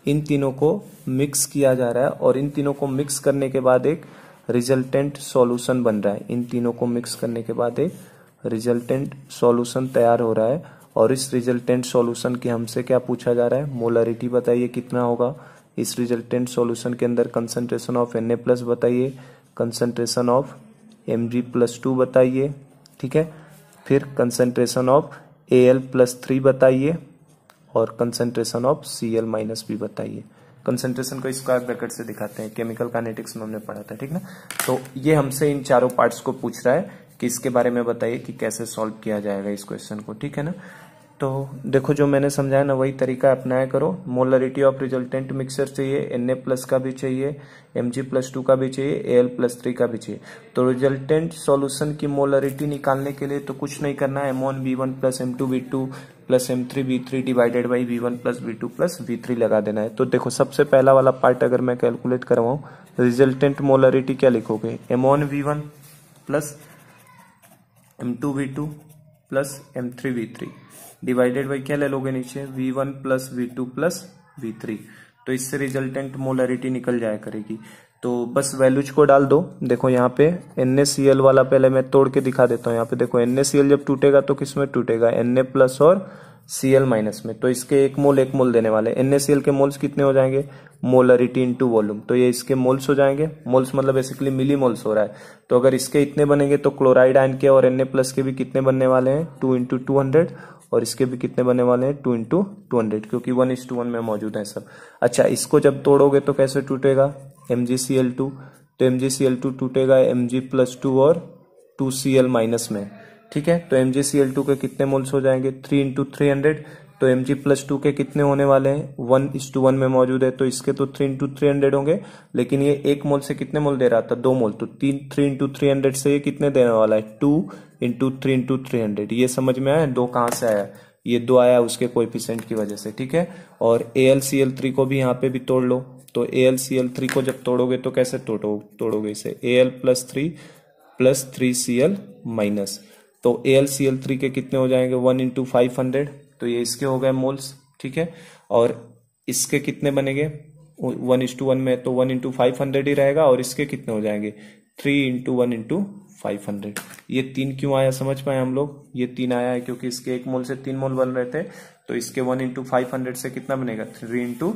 इन तीनों को मिक्स किया जा रहा है, और इन तीनों को मिक्स करने के बाद एक रिजल्टेंट सॉल्यूशन बन रहा है, इन तीनों को मिक्स करने के बाद एक रिजल्टेंट सॉल्यूशन तैयार हो रहा है और इस रिजल्टेंट सॉल्यूशन के हमसे क्या पूछा जा रहा है, मोलरिटी बताइए कितना होगा। इस रिजल्टेंट सॉल्यूशन के अंदर कंसंट्रेशन ऑफ Na+ बताइए, कंसंट्रेशन ऑफ Mg+2 बताइए, ठीक है। फिर कंसंट्रेशन ऑफ Al+3 बताइए और कंसंट्रेशन ऑफ Cl- भी बताइए। कंसंट्रेशन को स्क्वायर ब्रैकेट से दिखाते हैं, केमिकल काइनेटिक्स में हमने पढ़ा था, ठीक ना। तो ये हमसे इन चारों पार्ट्स को पूछ रहा है कि इसके बारे में बताइए कि कैसे सॉल्व किया जाएगा इस क्वेश्चन को, ठीक है ना। तो देखो जो मैंने समझाया ना वही तरीका अपनाया करो। मोलरिटी ऑफ रिजल्टेंट मिक्सचर चाहिए, Na+ का भी चाहिए, Mg+2 का भी चाहिए, Al+3 का भी चाहिए। तो रिजल्टेंट सॉल्यूशन की मोलरिटी निकालने के लिए तो कुछ नहीं करना है, M1V1 + M2V2 + M3V3 divided by V1 + V2 + V3 लगा देना है। तो देखो सबसे पहला वाला पार्ट अगर मैं कैलकुलेट करवाऊं, रिजल्टेंट मोलरिटी क्या लिखोगे, M1V1 + M2V2 + M3V3 divided by क्या ले लोगे नीचे, V1 + V2 + V3। तो इससे रिजल्टेंट मोलरिटी निकल जाया करेगी। तो बस वैल्यूज को डाल दो। देखो यहाँ पे NaCl वाला पहले मैं तोड़ के दिखा देता हूँ। यहाँ पे देखो NaCl जब टूटेगा तो किसमें टूटेगा, Na+ और Cl- में। तो इसके एक मोल देने वाले। NaCl के मोल्स कितने हो जाएंगे, मोलरिटी इंटू वॉल्यूम। तो ये इसके मोल्स हो जाएंगे, मोल्स मतलब बेसिकली मिली मोल्स हो रहा है। तो अगर इसके इतने बनेंगे तो क्लोराइड आयन के और Na+ के भी कितने बनने वाले हैं, 2 × 200, और इसके भी कितने बनने वाले हैं, 2 × 200, क्योंकि 1:1 में मौजूद है सब। अच्छा, इसको जब तोड़ोगे तो कैसे टूटेगा, MgCl2। तो MgCl2 टूटेगा Mg+2 और 2Cl- में, ठीक है। तो MgCl2 के कितने मोल्स हो जाएंगे, 3 × 300। तो Mg+2 के कितने होने वाले हैं, 1:1 में मौजूद है, तो इसके तो 3 × 300 होंगे। लेकिन ये एक मोल से कितने मोल दे रहा था, 2 मोल। तो 3 × 300 से ये कितने देने वाला है, 2 × 3 × 300। ये समझ में आया, 2 कहाँ से आया, ये 2 आया उसके कोएफिशिएंट की वजह से, ठीक है। और AlCl3 को भी यहाँ पे भी तोड़ लो। तो AlCl3 को जब तोड़ोगे तो कैसे तोड़ोगे इसे, Al+3 + 3Cl-। तो AlCl3 के कितने हो जाएंगे, 1 × 500। तो ये इसके हो गए मोल्स, ठीक है। और इसके कितने बनेंगे 1:1 में, तो 1 × 500 ही रहेगा। और इसके कितने हो जाएंगे, 3 × 1 × 500। ये 3 क्यों आया समझ पाए हम लोग, ये 3 आया है क्योंकि इसके एक मोल से 3 मोल बन रहे थे। तो इसके 1 × 500 से कितना बनेगा, 3 ×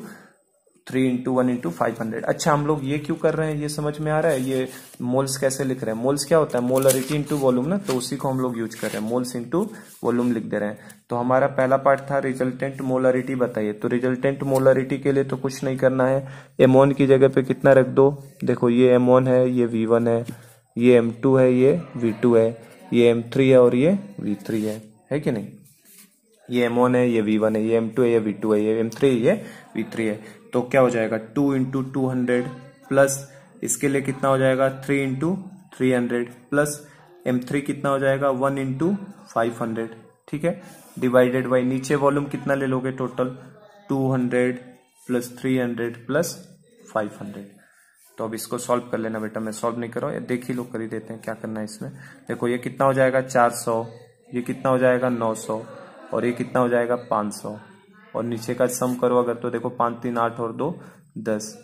1 × 500। अच्छा, हम लोग ये क्यों कर रहे हैं, ये समझ में आ रहा है, ये मोल्स कैसे लिख रहे हैं। मोल्स क्या होता है, मोलरिटी इंटू वॉल्यूम ना, तो उसी को हम लोग यूज कर रहे हैं, मोल्स इंटू वॉल्यूम लिख दे रहे हैं। तो हमारा पहला पार्ट था रिजल्टेंट मोलरिटी बताइए। तो रिजल्टेंट मोलरिटी के लिए तो कुछ नहीं करना है, M1 की जगह पे कितना रख दो। देखो ये M1 है, ये V1 है, ये M2 है, ये V2 है, ये M3 है और ये V3 है कि नहीं। ये M1 है, ये V1 है, ये M2 है, ये V2 है, ये M3 है, ये V3 है। तो क्या हो जाएगा, 2 × 200 प्लस इसके लिए कितना हो जाएगा, 3 × 300 प्लस M3 कितना हो जाएगा, 1 × 500, ठीक है। डिवाइडेड बाई नीचे वॉल्यूम कितना ले लोगे टोटल, 200 + 300 + 500। तो अब इसको सॉल्व कर लेना बेटा, मैं सॉल्व नहीं कर रहा हूँ, देख ही लोग कर ही देते हैं क्या करना है इसमें। देखो ये कितना हो जाएगा 400, ये कितना हो जाएगा 900, और ये कितना हो जाएगा 500। और नीचे का सम करो अगर, तो देखो 5 × 3 = 8 और 2 = 10,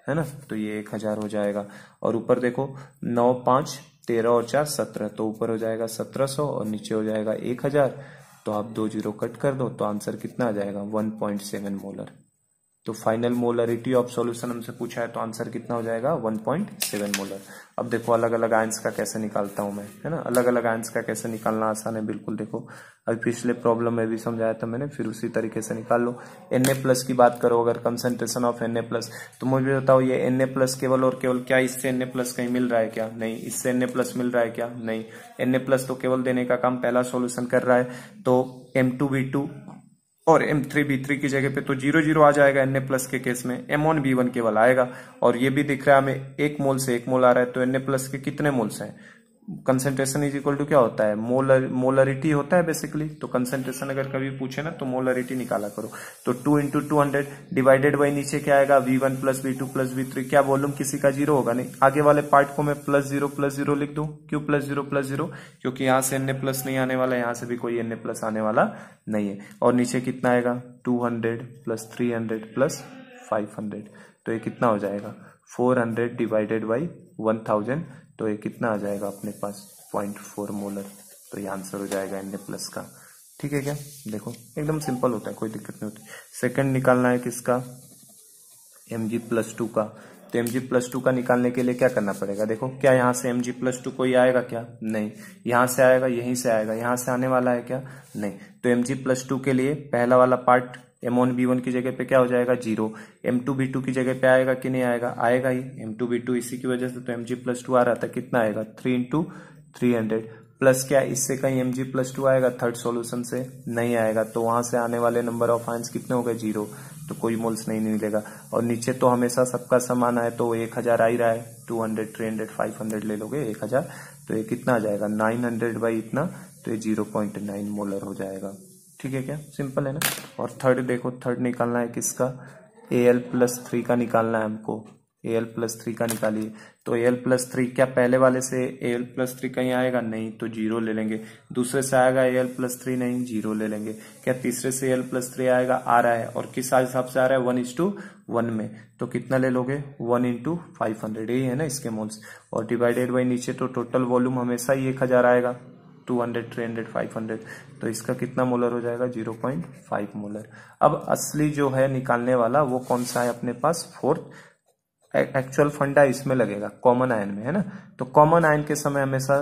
है ना। तो ये 1000 हो जाएगा। और ऊपर देखो 9 × 5 = 13 और 4 = 17, तो ऊपर हो जाएगा 1700 और नीचे हो जाएगा 1000। तो आप 2 0 कट कर दो, तो आंसर कितना आ जाएगा, 1.7 मोलर। तो फाइनल मोलरिटी ऑफ सॉल्यूशन हमसे पूछा है, तो आंसर कितना हो जाएगा, 1.7 मोलर। अब देखो अलग अलग आयंस का कैसे निकालता हूं मैं, है ना। अलग अलग आयंस का कैसे निकालना आसान है, बिल्कुल देखो अभी पिछले प्रॉब्लम में भी समझाया था मैंने, फिर उसी तरीके से निकाल लो। Na+ की बात करो अगर, कंसंट्रेशन ऑफ Na+, तो मुझे बताओ ये Na+ केवल और केवल क्या इससे Na+ कहीं मिल रहा है क्या, नहीं। इससे Na+ मिल रहा है क्या, नहीं। Na+ तो केवल देने का काम पहला सॉल्यूशन कर रहा है। तो M2V2 और M3V3 की जगह पे तो 0 0 आ जाएगा Na+ के केस में, M1V1 केवल आएगा। और ये भी दिख रहा है हमें 1 मोल से 1 मोल आ रहा है, तो Na+ के कितने मोल्स हैं, कंसंट्रेशन इज इक्वल टू क्या होता है, मोलरिटी होता है बेसिकली। तो कंसंट्रेशन अगर कभी पूछे ना तो मोलरिटी निकाला करो। तो 2 × 200 डिवाइडेड बाई नीचे क्या आएगा, V1 + V2 + V3। क्या वॉल्यूम किसी का 0 होगा, नहीं। आगे वाले पार्ट को मैं +0 +0 लिख दूं, क्यों +0 +0, क्योंकि यहां से Na+ नहीं आने वाला, यहां से भी कोई Na+ आने वाला नहीं है। और नीचे कितना आएगा, 200 + 300 + 500। तो ये कितना हो जाएगा, 400 डिवाइडेड बाई 1000। तो ये कितना आ जाएगा अपने पास, 0.4 मोलर। तो ये आंसर हो जाएगा Na+ का। ठीक है क्या, देखो एकदम सिंपल होता है, कोई दिक्कत नहीं होती। सेकंड निकालना है किसका, Mg+2 का। तो Mg+2 का निकालने के लिए क्या करना पड़ेगा, देखो क्या यहाँ से Mg+2 कोई आएगा क्या, नहीं, यहाँ से आएगा, यहीं से आएगा, यहाँ से आने वाला है क्या, नहीं। तो Mg+2 के लिए पहला वाला पार्ट M1B1 की जगह पे क्या हो जाएगा 0, M2B2 की जगह पे आएगा कि नहीं आएगा, आएगा ही, M2B2 इसी की वजह से तो Mg+2 आ रहा था, कितना आएगा 3 × 300 प्लस क्या इससे कहीं Mg+2 आएगा थर्ड सॉल्यूशन से, नहीं आएगा, तो वहां से आने वाले नंबर ऑफ आयंस कितने हो गए 0, तो कोई मोल्स नहीं मिलेगा। और नीचे तो हमेशा सबका समान है, तो 1000 आ ही रहा है, 200 300 500 ले लोगे 1000, तो ये कितना आ जाएगा 900 बाई इतना, तो ये 0.9 मोलर हो जाएगा। ठीक है क्या, सिंपल है ना। और थर्ड देखो, थर्ड निकालना है किसका, Al+3 का निकालना है हमको, Al+3 का निकालिए। तो Al+3 क्या पहले वाले से Al+3 कहीं आएगा, नहीं, तो 0 ले लेंगे। दूसरे से आएगा Al+3, नहीं, 0 ले लेंगे। क्या तीसरे से Al+3 आएगा, आ रहा है, और किस हिसाब से आ रहा है 1:1 में, तो कितना ले लोगे 1 × 500, यही है ना इसके मोल्स, और डिवाइडेड बाई नीचे तो टोटल वॉल्यूम हमेशा ही 1000 आएगा, 200 300 500, तो इसका कितना मोलर हो जाएगा 0.5 मोलर। अब असली जो है निकालने वाला वो कौन सा है अपने पास, फोर्थ। एक्चुअल फंडा इसमें लगेगा कॉमन आयन में, है ना। तो कॉमन आयन के समय हमेशा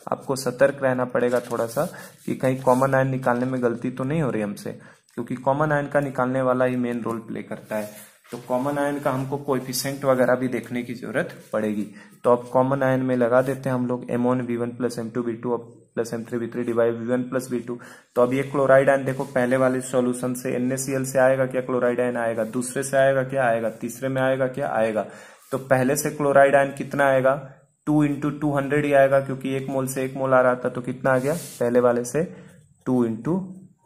आपको सतर्क रहना पड़ेगा थोड़ा सा, कि कहीं कॉमन आयन निकालने में गलती तो नहीं हो रही हमसे, क्योंकि कॉमन आयन का निकालने वाला ही मेन रोल प्ले करता है। तो कॉमन आयन का हमको कोएफिशिएंट वगैरह भी देखने की जरूरत पड़ेगी। तो अब कॉमन आयन में लगा देते हैं हम लोग M1B1 + M2B2 + M3B3 divide V1 + V2। तो अब ये क्लोराइड आयन देखो, पहले वाले सॉल्यूशन से NaCl से आएगा क्या, क्लोराइड आयन आएगा, दूसरे से आएगा क्या, आएगा, तीसरे में आएगा क्या, आएगा। तो पहले से क्लोराइड आयन कितना आएगा 2 × 200 ही आएगा, क्योंकि 1 मोल से 1 मोल आ रहा था, तो कितना आ गया पहले वाले से 2 ×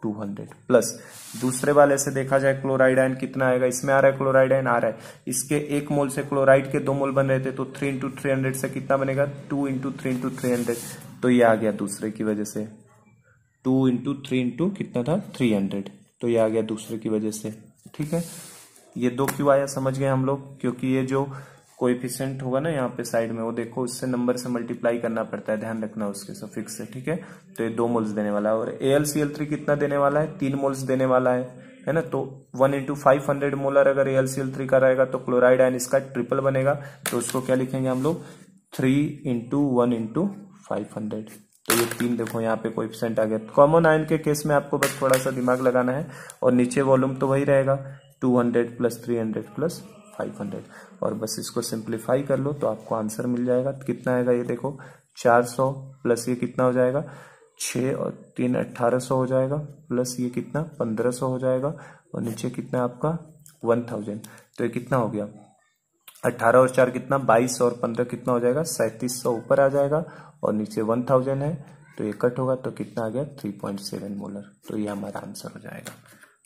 200 प्लस दूसरे वाले से देखा जाए क्लोराइड आयन कितना आएगा, इसमें आ रहा है क्लोराइड आयन आ रहा है, इसके 1 मोल से क्लोराइड के 2 मोल बन रहे थे, तो 3 × 300 से कितना बनेगा 2 × 3 × 300, तो ये आ गया दूसरे की वजह से 2 × 3 × कितना था 300, तो ये आ गया दूसरे की वजह से। ठीक है, ये 2 क्यों आया समझ गए हम लोग, क्योंकि ये जो कोएफिशिएंट होगा ना यहाँ पे साइड में, वो देखो उससे नंबर से मल्टीप्लाई करना पड़ता है, ध्यान रखना उसके सफिक्स से। ठीक है, तो ये 2 मोल्स देने वाला है, और AlCl3 कितना देने वाला है 3 मोल्स देने वाला है ना। तो 1 × 500 मोलर अगर AlCl3 का रहेगा, तो क्लोराइड आयन इसका ट्रिपल बनेगा, तो उसको क्या लिखेंगे हम लोग 3 × 1 × 500। तो ये 3 देखो यहाँ पे कोएफिशिएंट आ गया। कॉमन आयन के केस में आपको बस थोड़ा सा दिमाग लगाना है, और नीचे वॉल्यूम तो वही रहेगा 200 + 300 + 500, और बस इसको सिंप्लीफाई कर लो तो आपको आंसर मिल जाएगा। कितना आएगा ये देखो 400 प्लस ये कितना हो जाएगा 6 और 3 1800 हो जाएगा, प्लस ये कितना 1500 हो जाएगा, और नीचे कितना आपका 1000, तो ये कितना हो गया 18 और 4 कितना 22 और 15 कितना हो जाएगा 3700 ऊपर आ जाएगा, और नीचे 1000 है, तो ये कट होगा, तो कितना आ गया 3.7 मोलर, तो ये हमारा आंसर हो जाएगा।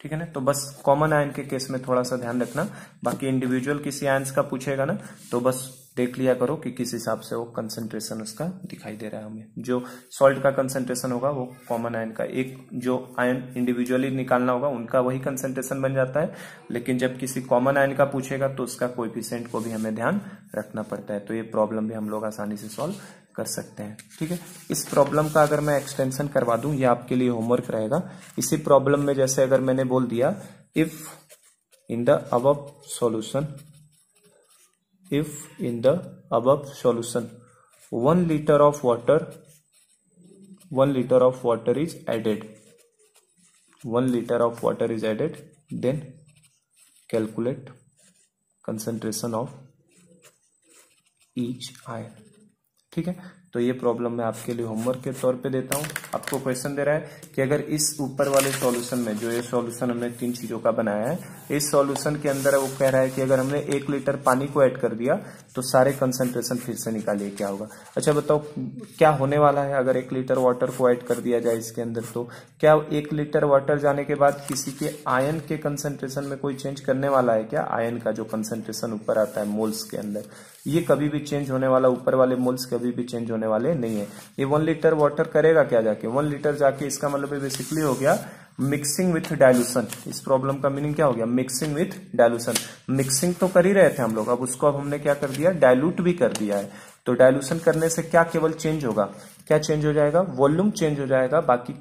ठीक है ना। तो बस कॉमन आयन के केस में थोड़ा सा ध्यान रखना, बाकी इंडिविजुअल किसी आयंस का पूछेगा ना, तो बस देख लिया करो कि किस हिसाब से वो कंसंट्रेशन उसका दिखाई दे रहा है हमें। जो सॉल्ट का कंसंट्रेशन होगा वो कॉमन आयन का, एक जो आयन इंडिविजुअली निकालना होगा उनका वही कंसंट्रेशन बन जाता है, लेकिन जब किसी कॉमन आयन का पूछेगा तो उसका कोएफिशिएंट को भी हमें ध्यान रखना पड़ता है। तो ये प्रॉब्लम भी हम लोग आसानी से सॉल्व कर सकते हैं। ठीक है, इस प्रॉब्लम का अगर मैं एक्सटेंशन करवा दूं, ये आपके लिए होमवर्क रहेगा। इसी प्रॉब्लम में जैसे अगर मैंने बोल दिया if in the above solution 1 liter of water is added, 1 liter of water is added, then calculate concentration of each ion। ठीक है, तो ये प्रॉब्लम मैं आपके लिए होमवर्क के तौर पे देता हूँ। आपको क्वेश्चन दे रहा है कि अगर इस ऊपर वाले सॉल्यूशन में, जो ये सॉल्यूशन हमने 3 चीजों का बनाया है, इस सॉल्यूशन के अंदर वो कह रहा है कि अगर हमने 1 लीटर पानी को ऐड कर दिया तो सारे कंसंट्रेशन फिर से निकालिए, क्या होगा। अच्छा बताओ क्या होने वाला है अगर 1 लीटर वाटर को ऐड कर दिया जाए इसके अंदर, तो क्या 1 लीटर वाटर जाने के बाद किसी के आयन के कंसंट्रेशन में कोई चेंज करने वाला है क्या। आयन का जो कंसंट्रेशन ऊपर आता है मोल्स के अंदर, ये कभी भी चेंज होने वाला, ऊपर वाले मोल्स कभी भी चेंज होने वाले नहीं है। ये 1 लीटर वाटर करेगा क्या जाके, 1 लीटर जाके, इसका मतलब बेसिकली हो गया मिक्सिंग विथ डाइल्यूशन। इस प्रॉब्लम का मीनिंग क्या हो गया, मिक्सिंग विथ डाइल्यूशन। मिक्सिंग तो कर ही रहे थे हम लोग, अब उसको अब हमने क्या कर दिया, डाइल्यूट भी कर दिया है। तो डाइल्यूशन करने से क्या केवल चेंज होगा, क्या चेंज हो जाएगा, वॉल्यूम चेंज हो जाएगा, बाकी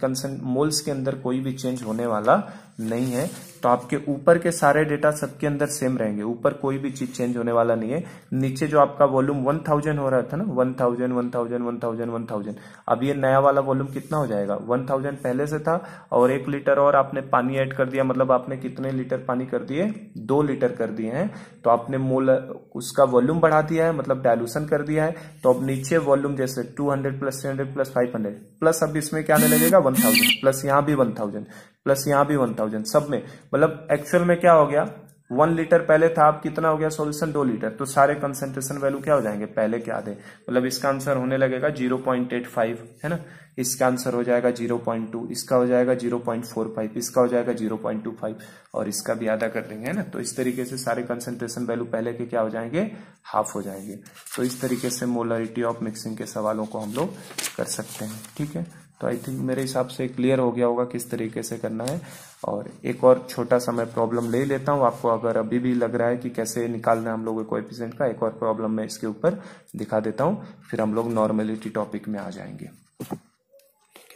मोल्स के अंदर कोई भी चेंज होने वाला नहीं है। तो आपके ऊपर के सारे डेटा सबके अंदर सेम रहेंगे, ऊपर कोई भी चीज चेंज होने वाला नहीं है। नीचे जो आपका वॉल्यूम 1000 हो रहा था ना, 1000 1000 1000 1000, अब ये नया वाला वॉल्यूम कितना हो जाएगा, 1000 पहले से था और 1 लीटर और आपने पानी ऐड कर दिया, मतलब आपने कितने लीटर पानी कर दिए, 2 लीटर कर दिए हैं। तो आपने मोल उसका वॉल्यूम बढ़ा दिया है, मतलब डायलूशन कर दिया है। तो अब नीचे वॉल्यूम जैसे 200 प्लस 300 प्लस 500 प्लस अब इसमें क्या आने लगेगा 1000 प्लस यहाँ भी 1000 प्लस यहाँ भी 1000, सब में मतलब एक्चुअल में क्या हो गया, 1 लीटर पहले था, अब कितना हो गया सॉल्यूशन 2 लीटर। तो सारे कंसंट्रेशन वैल्यू क्या हो जाएंगे, पहले के आधे, मतलब इसका आंसर होने लगेगा 0.85, है ना। इसका आंसर हो जाएगा 0.2, इसका हो जाएगा 0.45, इसका हो जाएगा 0.25 और इसका भी आधा कर देंगे, है ना। तो इस तरीके से सारे कंसंट्रेशन वैल्यू पहले के क्या हो जाएंगे, हाफ हो जाएंगे। तो इस तरीके से मोलरिटी ऑफ मिक्सिंग के सवालों को हम लोग कर सकते हैं, ठीक है। तो आई थिंक मेरे हिसाब से क्लियर हो गया होगा किस तरीके से करना है। और एक और छोटा सा मैं प्रॉब्लम ले लेता हूँ आपको, अगर अभी भी लग रहा है कि कैसे निकालना है हम लोग कोएफिशिएंट का, एक और प्रॉब्लम मैं इसके ऊपर दिखा देता हूँ, फिर हम लोग नॉर्मेलिटी टॉपिक में आ जाएंगे। ठीक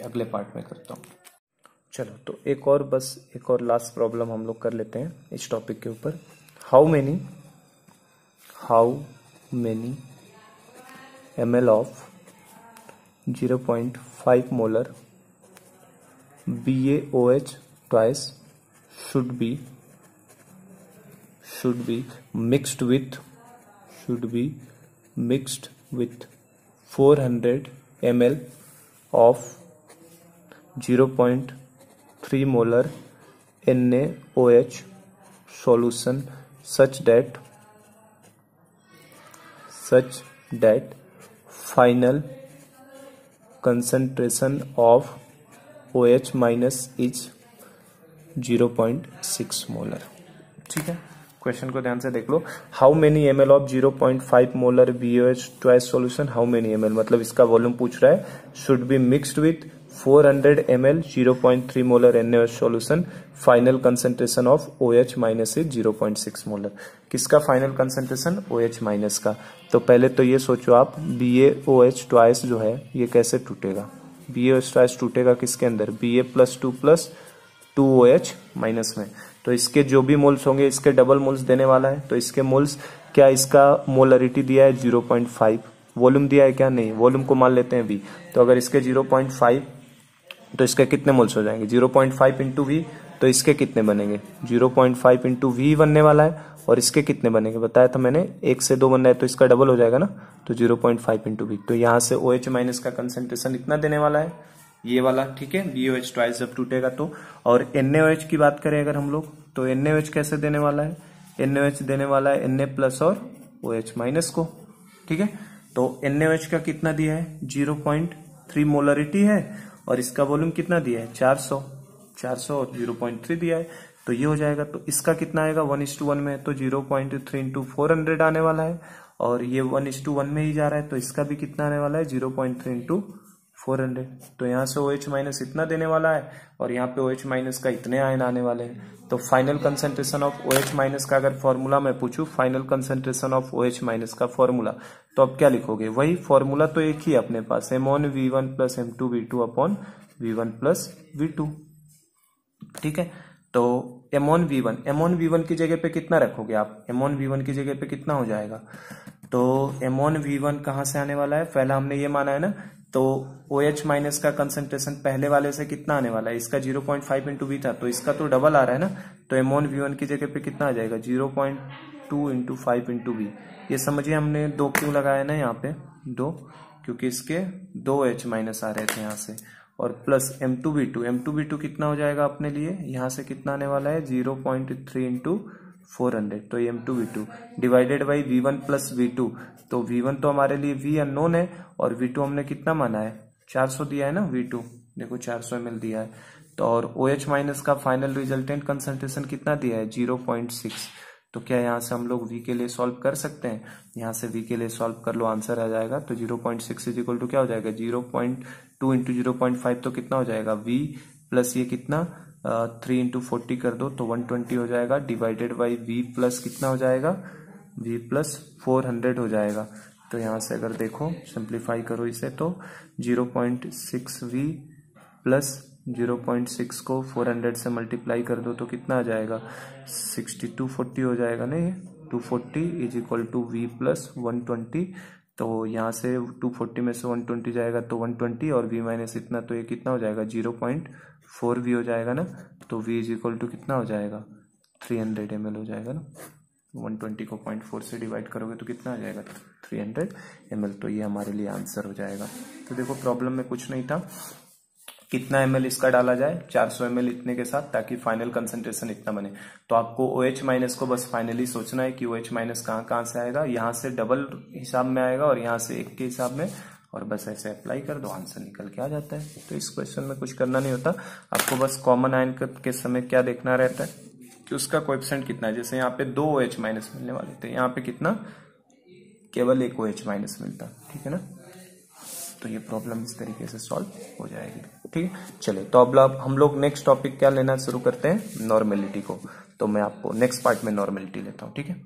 है, अगले पार्ट में करता हूँ। चलो, तो एक और लास्ट प्रॉब्लम हम लोग कर लेते हैं इस टॉपिक के ऊपर। How many ml of 0.5 molar BaOH twice should be mixed with 400 ml of 0.3 molar NaOH solution such that final concentration of OH minus is 0.6 molar. ठीक है, क्वेश्चन को ध्यान से देख लो। How many ml of 0.5 molar BaOH twice solution, how many ml मतलब इसका volume पूछ रहा है, should be mixed with 400 ml 0.3 molar NaOH solution, final concentration of OH minus is 0.6 molar. किसका फाइनल कंसंट्रेशन, OH माइनस का। तो पहले तो ये सोचो आप, BaOH ट्वाइस जो है ये कैसे टूटेगा, BaOH ट्वाइस टूटेगा किसके अंदर, Ba plus 2 plus 2OH minus में। तो इसके जो भी मोल्स होंगे इसके डबल मोल्स देने वाला है। तो इसके मोल्स क्या, इसका मोलरिटी दिया है 0.5, वॉल्यूम दिया है क्या, नहीं, वॉल्यूम को मान लेते हैं V। तो अगर इसके 0.5 तो इसके कितने मोल्स हो जाएंगे, 0.5 इंटू वी, तो इसके कितने बनेंगे, 0.5 इंटू वी बनने वाला है। और इसके कितने बनेंगे बताया था मैंने, 1 से 2 बनना है तो इसका डबल हो जाएगा ना, तो 0.5 इंटू वी। तो यहाँ से OH माइनस का कंसंट्रेशन इतना देने वाला है, ये वाला, ठीक है। BaOH ट्वाइस जब टूटेगा तो। और NaOH की बात करें अगर हम लोग, तो NaOH कैसे देने वाला है, NaOH देने वाला है Na प्लस और OH माइनस को, ठीक है। तो NaOH का कितना दिया है, 0.3 मोलरिटी है और इसका वॉल्यूम कितना दिया है, 400 और 0.3 दिया है। तो ये हो जाएगा, तो इसका कितना आएगा, 1:1 में, तो 0.3 इंटू 400 आने वाला है। और ये 1:1 में ही जा रहा है, तो इसका भी कितना आने वाला है, 0.3 इंटू 400। तो यहाँ से OH माइनस इतना देने वाला है और यहाँ पे OH माइनस का इतने आयन आने वाले हैं। तो final concentration of OH minus का अगर फॉर्मूला मैं पूछूं, final concentration of OH minus का फॉर्मूला, तो अब क्या लिखोगे, वही फॉर्मूला तो एक ही है अपने पास, M(V1 + M2V2 upon V1 + V2), ठीक है। तो M(V1) की जगह पे कितना रखोगे आप, M(V1) की जगह पे कितना हो जाएगा, तो M(V1) कहां से आने वाला है, पहला हमने ये माना है ना, तो OH माइनस का कंसंट्रेशन पहले वाले से कितना आने वाला है, इसका 0.5 इंटू वी था, तो इसका तो डबल आ रहा है ना। तो M(V1) की जगह पे कितना आ जाएगा, 0.2 इंटू 5 इंटू वी। ये समझिए हमने 2 क्यों लगाया ना यहाँ पे, 2, क्योंकि इसके 2 OH माइनस आ रहे थे यहाँ से, और प्लस M2V2 कितना हो जाएगा अपने लिए, यहाँ से कितना आने वाला है, 0.3 इंटू 400, तो M2V2 divided by V1 + V2। तो V1 तो हमारे लिए V अननोन है और V2 हमने कितना माना है, 400 दिया है ना, V2 देखो 400 ml दिया है। तो और OH माइनस का फाइनल रिजल्टेंट कंसंट्रेशन कितना दिया है, 0.6। तो क्या यहाँ से हम लोग V के लिए सॉल्व कर सकते हैं, यहाँ से V के लिए सॉल्व कर लो, आंसर आ जाएगा। तो 0.6 इज इक्वल टू क्या हो जाएगा, 0.2 इंटू 0.5, तो कितना हो जाएगा V प्लस ये कितना 3 इंटू 40 कर दो तो 120 हो जाएगा, डिवाइडेड बाई V प्लस कितना हो जाएगा, V प्लस 400 हो जाएगा। तो यहाँ से अगर देखो सिंप्लीफाई करो इसे तो 0.6v प्लस 0.6 को 400 से मल्टीप्लाई कर दो तो कितना आ जाएगा 6240 हो जाएगा ना। ये 240 is equal to v plus 120। तो यहाँ से 240 में से 120 जाएगा तो 120 और v माइनस इतना, तो ये कितना हो जाएगा 0.4v हो जाएगा ना। तो v इज इक्वल टू कितना हो जाएगा 300 ml हो जाएगा ना। 120 को 0.4 से डिवाइड करोगे तो कितना आ जाएगा 300 ml। तो ये हमारे लिए आंसर हो जाएगा। तो देखो प्रॉब्लम में कुछ नहीं था, कितना ml इसका डाला जाए 400 ml इतने के साथ, ताकि फाइनल कंसंट्रेशन इतना बने। तो आपको OH माइनस को बस फाइनली सोचना है कि OH माइनस कहाँ से आएगा, यहाँ से डबल हिसाब में आएगा और यहाँ से एक के हिसाब में, और बस ऐसे अप्लाई कर दो, आंसर निकल के आ जाता है। तो इस क्वेश्चन में कुछ करना नहीं होता, आपको बस कॉमन आयन के समय क्या देखना रहता है कि उसका कोएफिशिएंट कितना है। जैसे यहाँ पे 2 OH माइनस मिलने वाले थे, यहाँ पे कितना केवल 1 OH माइनस मिलता, ठीक है ना। तो ये प्रॉब्लम इस तरीके से सॉल्व हो जाएगी, ठीक है। चलिए तो अब हम लोग नेक्स्ट टॉपिक क्या लेना शुरू करते हैं, नॉर्मेलिटी को। तो मैं आपको नेक्स्ट पार्ट में नॉर्मेलिटी लेता हूँ, ठीक है।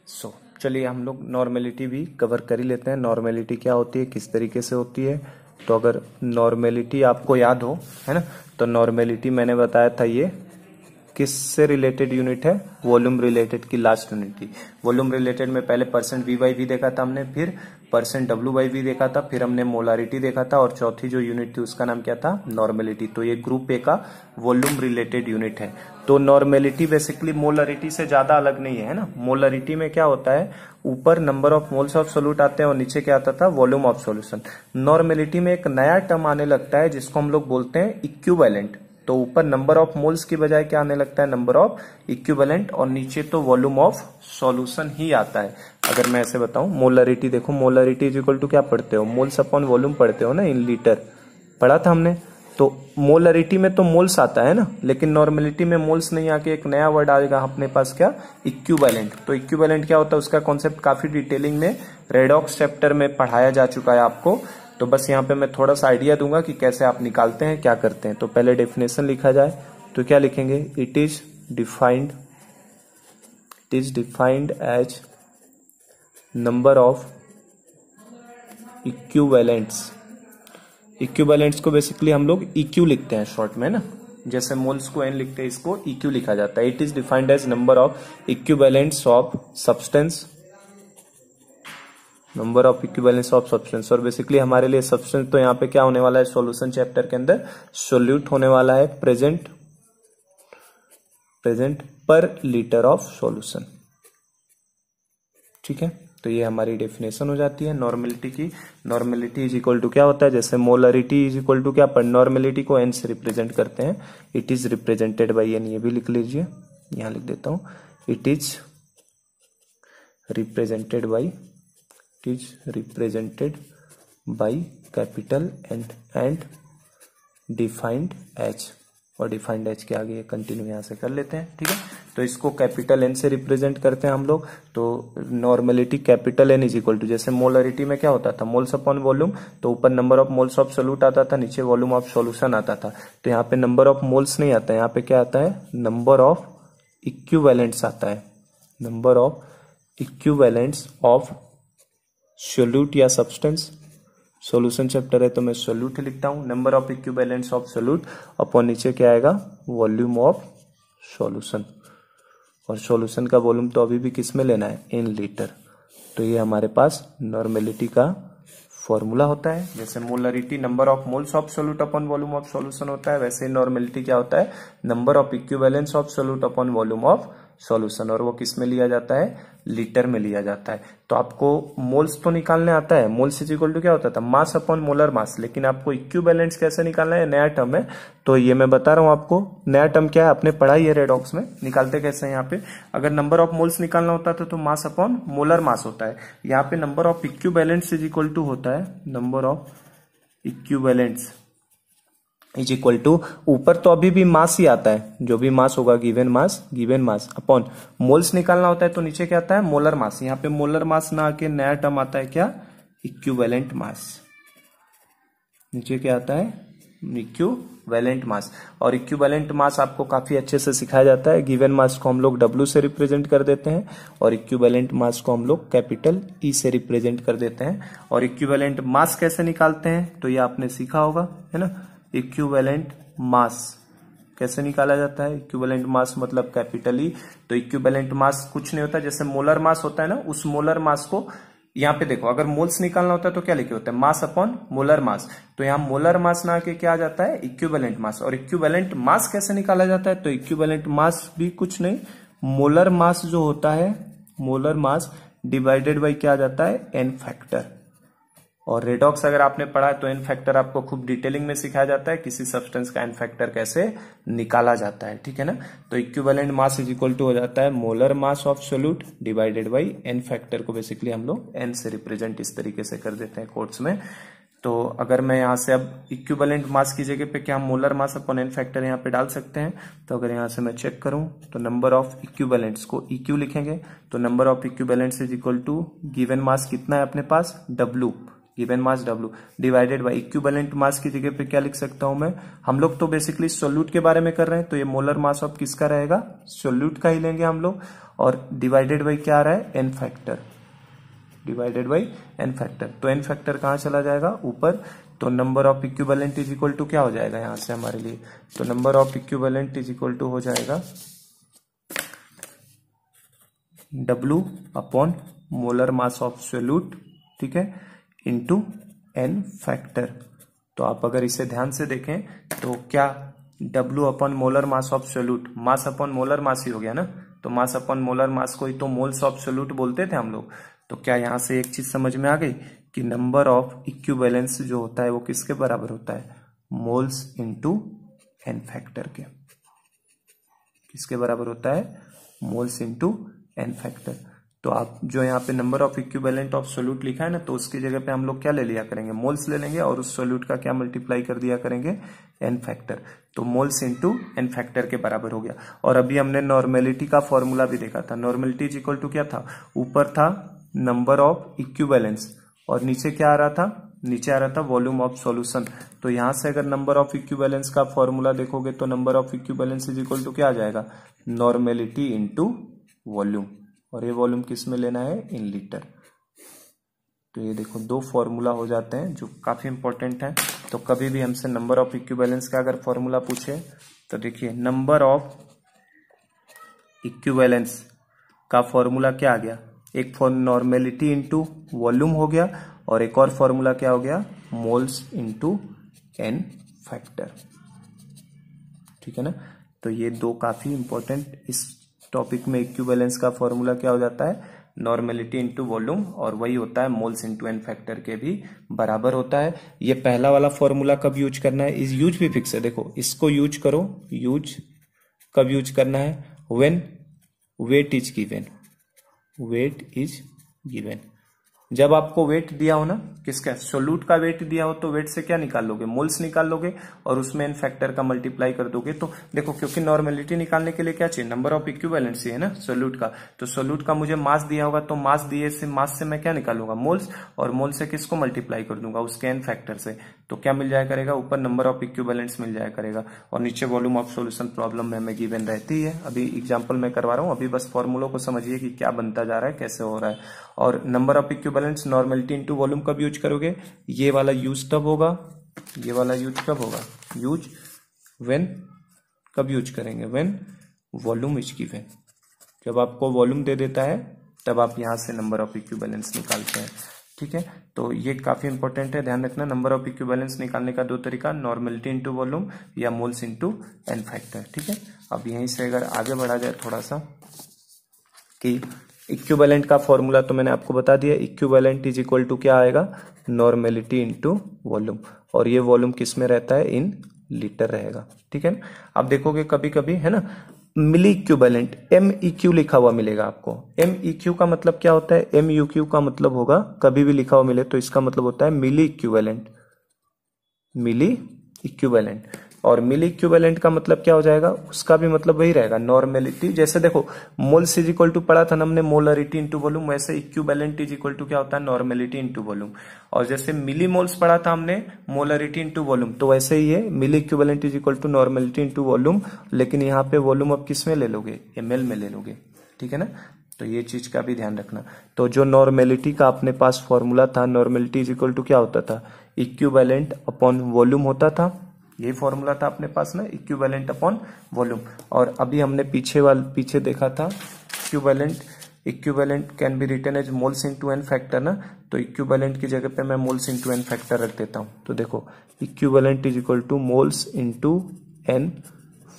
सो चलिए हम लोग नॉर्मेलिटी भी कवर कर ही लेते हैं। नॉर्मेलिटी क्या होती है, किस तरीके से होती है। तो अगर नॉर्मेलिटी आपको याद हो, है ना, तो नॉर्मेलिटी मैंने बताया था ये किससे रिलेटेड यूनिट है, वॉल्यूम रिलेटेड की लास्ट यूनिट थी। वॉल्यूम रिलेटेड में पहले %V/V देखा था हमने, फिर %W/V देखा था, फिर हमने मोलारिटी देखा था, और चौथी जो यूनिट थी उसका नाम क्या था, नॉर्मेलिटी। तो ये ग्रुप ए का वॉल्यूम रिलेटेड यूनिट है। तो नॉर्मेलिटी बेसिकली मोलारिटी से ज्यादा अलग नहीं है ना। मोलारिटी में क्या होता है, ऊपर number of moles of solute आते हैं और नीचे क्या आता था, वॉल्यूम ऑफ सॉल्यूशन। नॉर्मेलिटी में एक नया टर्म आने लगता है जिसको हम लोग बोलते हैं इक्विवेलेंट। तो ऊपर नंबर ऑफ मोल्स की बजाय क्या आने लगता है, नंबर ऑफ इक्विवेलेंट, और नीचे तो वॉल्यूम ऑफ सॉल्यूशन ही आता है। अगर मैं ऐसे बताऊं, मोलरिटी देखो, मोलरिटी इज इक्वल टू क्या पढ़ते हो, मोल्स अपॉन वॉल्यूम पढ़ते हो ना, इन लीटर पढ़ा था हमने। तो मोलरिटी में तो मोल्स आता है ना, लेकिन नॉर्मेलिटी में मोल्स नहीं आके एक नया वर्ड आएगा अपने पास, क्या, इक्विवेलेंट। तो इक्विवेलेंट क्या होता है, उसका कॉन्सेप्ट काफी डिटेलिंग में रेडॉक्स चैप्टर में पढ़ाया जा चुका है आपको। तो बस यहाँ पे मैं थोड़ा सा आइडिया दूंगा कि कैसे आप निकालते हैं, क्या करते हैं। तो पहले डेफिनेशन लिखा जाए तो क्या लिखेंगे, it is defined as number of equivalents. Equivalents को बेसिकली हम लोग EQ लिखते हैं शॉर्ट में ना, जैसे मोल्स को N लिखते हैं, इसको EQ लिखा जाता है। It is defined as number of equivalents of substance, number of equivalence of substance. और बेसिकली हमारे लिए सब्सटेंस तो यहाँ पे क्या होने वाला है, सॉल्यूशन चैप्टर के अंदर सोल्यूट होने वाला है, प्रेजेंट पर लीटर ऑफ सॉल्यूशन, ठीक है। तो ये हमारी डेफिनेशन हो जाती है नॉर्मेलिटी की। नॉर्मेलिटी इज इक्वल टू क्या होता है, जैसे मोलरिटी इज इक्वल टू क्या, पर नॉर्मेलिटी को N से रिप्रेजेंट करते हैं, it is represented by N। ये भी लिख लीजिए, यहां लिख देता हूं, it is represented by capital and defined H, और डिफाइंड H के आगे कंटिन्यू यहां से कर लेते हैं, ठीक है। तो इसको कैपिटल N से रिप्रेजेंट करते हैं हम लोग। तो normality capital N is equal to, जैसे मोलरिटी में क्या होता था, मोल्स अपॉन वॉल्यूम, तो ऊपर number of moles of solute आता था, नीचे वॉल्यूम ऑफ सॉल्यूशन आता था। तो यहाँ पे नंबर ऑफ मोल्स नहीं आता है, यहाँ पे क्या आता है, नंबर ऑफ इक्विवेलेंट्स आता है, number of equivalents of solute या सब्सटेंस। सॉल्यूशन चैप्टर है तो मैं सोल्यूट लिखता हूं, number of equivalents of solute upon नीचे क्या आएगा, वॉल्यूम ऑफ सॉल्यूशन। और सॉल्यूशन का वॉल्यूम तो अभी भी किस में लेना है, इन लीटर। तो ये हमारे पास नॉर्मेलिटी का फॉर्मूला होता है। जैसे molarity number of moles of solute upon volume of solution होता है, वैसे ही नॉर्मेलिटी क्या होता है, number of equivalence of solute upon volume of solution, और वो किस में लिया जाता है, लीटर में लिया जाता है। तो आपको मोल्स तो निकालने आता है, मोल्स इज इक्वल टू क्या होता था, मास अपॉन मोलर मास, लेकिन आपको इक्विवेलेंट्स कैसे निकालना है, नया टर्म है। तो ये मैं बता रहा हूं आपको, नया टर्म क्या है, आपने पढ़ा ही है रेडॉक्स में, निकालते कैसे हैं। यहाँ पे अगर नंबर ऑफ मोल्स निकालना होता था तो मास अपॉन मोलर मास होता है, यहाँ पे number of equivalents is equal to होता है, number of equivalents is equal to, ऊपर तो अभी भी मास ही आता है, जो भी मास होगा गिवन मास अपॉन मोल्स निकालना होता है तो नीचे क्या आता है, मोलर मास। यहाँ पे मोलर मास ना आके नया टर्म आता है क्या, इक्विवेलेंट मास। नीचे क्या आता है, इक्विवेलेंट मास। और इक्विवेलेंट मास आपको काफी अच्छे से सिखाया जाता है। गिवन मास को हम लोग W से रिप्रेजेंट कर देते हैं और इक्विवेलेंट मास को हम लोग कैपिटल E से रिप्रेजेंट कर देते हैं। और इक्विवेलेंट मास कैसे निकालते हैं तो ये आपने सीखा होगा, है ना। इक्विवेलेंट मास कैसे निकाला जाता है, इक्विवेलेंट मास मतलब कैपिटल E। तो इक्विवेलेंट मास कुछ नहीं होता, जैसे मोलर मास होता है ना, उस मोलर मास को यहाँ पे देखो, अगर मोल्स निकालना होता है तो क्या लिखे होते हैं, मास अपॉन मोलर मास। तो यहाँ मोलर मास ना के क्या आ जाता है, इक्विवेलेंट मास। और इक्विवेलेंट मास कैसे निकाला जाता है, तो इक्विवेलेंट मास भी कुछ नहीं, मोलर मास जो होता है, मोलर मास डिवाइडेड बाई क्या आ जाता है, एन फैक्टर। और रेडॉक्स अगर आपने पढ़ा है तो एन फैक्टर आपको खूब डिटेलिंग में सिखाया जाता है, किसी सब्सटेंस का एन फैक्टर कैसे निकाला जाता है, ठीक है ना। तो equivalent mass is equal to हो जाता है molar mass of solute divided by n factor को बेसिकली हम लोग एन से रिप्रेजेंट इस तरीके से कर देते हैं कोट्स में। तो अगर मैं यहाँ से अब इक्विवेलेंट मास की जगह पे क्या molar mass upon n factor यहाँ पे डाल सकते हैं। तो अगर यहाँ से मैं चेक करूं तो नंबर ऑफ इक्विवेलेंट्स को EQ लिखेंगे, तो number of equivalents is equal to given mass कितना है अपने पास, W, given mass W divided by equivalent mass की जगह पे क्या लिख सकता हूं मैं, हम लोग तो बेसिकली सोल्यूट के बारे में कर रहे हैं, तो ये मोलर मास ऑफ किसका रहेगा, सोल्यूट का ही लेंगे हम लोग। और डिवाइडेड बाय क्या आ रहा है, n factor, divided by n factor. तो एन फैक्टर कहां चला जाएगा, ऊपर। तो number of equivalent is equal to क्या हो जाएगा यहां से हमारे लिए, तो number of equivalent is equal to हो जाएगा W upon molar mass of solute, ठीक है, इंटू एन फैक्टर। तो आप अगर इसे ध्यान से देखें तो क्या W upon molar mass of solute, mass upon molar mass ही हो गया ना, तो मास अपॉन मोलर मास को ही तो मोल्स ऑफ सोल्यूट बोलते थे हम लोग। तो क्या यहां से एक चीज समझ में आ गई कि नंबर ऑफ इक्विवेलेंस जो होता है वो किसके बराबर होता है, मोल्स इंटू एन फैक्टर के, किसके बराबर होता है, मोल्स इंटू एन फैक्टर। तो आप जो यहाँ पे number of equivalent of solute लिखा है ना, तो उसकी जगह पे हम लोग क्या ले लिया करेंगे, मोल्स ले लेंगे और उस सोल्यूट का क्या मल्टीप्लाई कर दिया करेंगे, एन फैक्टर। तो मोल्स इंटू एन फैक्टर के बराबर हो गया। और अभी हमने नॉर्मेलिटी का फॉर्मूला भी देखा था, नॉर्मेलिटी इज इक्वल टू क्या था, ऊपर था नंबर ऑफ इक्विवेलेंस और नीचे क्या आ रहा था, नीचे आ रहा था वॉल्यूम ऑफ सॉल्यूशन। तो यहां से अगर नंबर ऑफ इक्विवेलेंस का फॉर्मूला देखोगे तो number of equivalence is equal to क्या आ जाएगा, नॉर्मेलिटी इंटू वॉल्यूम। और ये वॉल्यूम किस में लेना है, इन लीटर। तो ये देखो दो फॉर्मूला हो जाते हैं जो काफी इंपॉर्टेंट है। तो कभी भी हमसे नंबर ऑफ इक्विवेलेंस का अगर फॉर्मूला पूछे तो देखिए नंबर ऑफ इक्विवेलेंस का फॉर्मूला क्या आ गया, एक नॉर्मेलिटी इंटू वॉल्यूम हो गया और एक और फॉर्मूला क्या हो गया, मोल्स इंटू एन फैक्टर, ठीक है ना। तो ये दो काफी इंपॉर्टेंट, इस टॉपिक में इक्विवेलेंस का फॉर्मूला क्या हो जाता है, नॉर्मेलिटी इंटू वॉल्यूम, और वही होता है मोल्स इंटू एन फैक्टर के भी बराबर होता है। ये पहला वाला फॉर्मूला कब यूज करना है, इस यूज भी फिक्स है, देखो इसको यूज करो, यूज कब यूज करना है, when weight is given, weight is given. जब आपको वेट दिया हो ना, किसका, सोल्यूट का वेट दिया हो, तो वेट से क्या निकाल लोगे, मोल्स निकाल लोगे और उसमें एन फैक्टर का मल्टीप्लाई कर दोगे। तो देखो क्योंकि नॉर्मेलिटी निकालने के लिए क्या चाहिए, नंबर ऑफ इक्विवेलेंट्स है ना सोल्यूट का। तो सोल्यूट का मुझे मास दिया होगा, तो मास दिए से, मास से मैं क्या निकालूंगा, मोल्स, और मोल से किसको मल्टीप्लाई कर दूंगा, उसके एन फैक्टर से। तो क्या मिल जाया करेगा, ऊपर नंबर ऑफ इक्विवेलेंट्स मिल जाया करेगा और नीचे वॉल्यूम ऑफ सोल्यूशन प्रॉब्लम में हमें गिवन रहती है। अभी एग्जाम्पल में करवा रहा हूँ, अभी बस फॉर्मूलों को समझिए कि क्या बनता जा रहा है, कैसे हो रहा है। और number of equivalents normality into volume कब यूज करोगे, ये वाला यूज तब होगा, ये वाला यूज कब होगा, यूज व्हेन, कब यूज करेंगे, व्हेन वॉल्यूम इज गिवन। जब आपको वॉल्यूम दे देता है तब आप यहां से नंबर ऑफ इक्विवेलेंस निकालते हैं, ठीक है। तो ये काफी इंपॉर्टेंट है, ध्यान रखना। नंबर ऑफ इक्विवेलेंस निकालने का दो तरीका, नॉर्मेलिटी इंटू वॉल्यूम या मोल्स इंटू एन फैक्टर, ठीक है। अब यहीं से अगर आगे बढ़ा जाए थोड़ा सा, कि इक्विवेलेंट का फॉर्मूला तो मैंने आपको बता दिया, इक्विवेलेंट इज इक्वल टू क्या आएगा, नॉर्मेलिटी इंटू वॉल्यूम, और ये वॉल्यूम किस में रहता है, इन लीटर रहेगा, ठीक है ना। अब देखोगे कभी कभी है ना, मिली इक्विवेलेंट MEQ लिखा हुआ मिलेगा आपको। MEQ का मतलब क्या होता है, MUQ का मतलब होगा, कभी भी लिखा हुआ मिले तो इसका मतलब होता है मिली इक्विवेलेंट, मिली इक्विवेलेंट। और मिली इक्विवेलेंट का मतलब क्या हो जाएगा, उसका भी मतलब वही रहेगा नॉर्मेलिटी। जैसे देखो मोल्स इज इक्वल टू पढ़ा था ना हमने मोलरिटी इंटू वॉल्यूम, वैसे इक्विवेलेंट इज इक्वल टू क्या होता है नॉर्मेलिटी इंटू वॉल्यूम। और जैसे मिली मोल्स पढ़ा था हमने मोलरिटी इंटू वॉल्यूम, तो वैसे ही है milliequivalent is equal to normality into volume, लेकिन यहाँ पे वॉल्यूम अब किस में ले लोगे, ml में ले लोगे, ठीक है ना। तो ये चीज का भी ध्यान रखना। तो जो नॉर्मेलिटी का अपने पास फॉर्मूला था, नॉर्मेलिटी इज इक्वल टू क्या होता था, इक्विवेलेंट अपॉन वॉल्यूम होता था, ये फॉर्मूला था अपने पास ना, इक्विवेलेंट अपॉन वॉल्यूम। और अभी हमने पीछे देखा था equivalent can be written as moles into n factor ना, तो इक्विवेलेंट की जगह पे मैं मोल्स इनटू एन फैक्टर रख देता हूं। तो देखो equivalent is equal to moles into n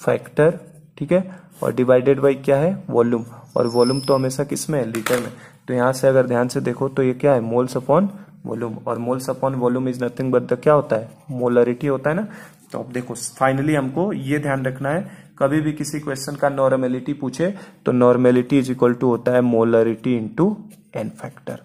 factor, ठीक है, और डिवाइडेड बाई क्या है वॉल्यूम, और वॉल्यूम तो हमेशा किस में है, लीटर में। तो यहां से अगर ध्यान से देखो तो ये क्या है, मोल्स अपॉन वॉल्यूम, और moles upon volume is nothing but the क्या होता है, मोलरिटी होता है ना। तो अब देखो फाइनली हमको ये ध्यान रखना है, कभी भी किसी क्वेश्चन का नॉर्मेलिटी पूछे तो नॉर्मेलिटी इज इक्वल टू होता है मोलरिटी इंटू एन फैक्टर।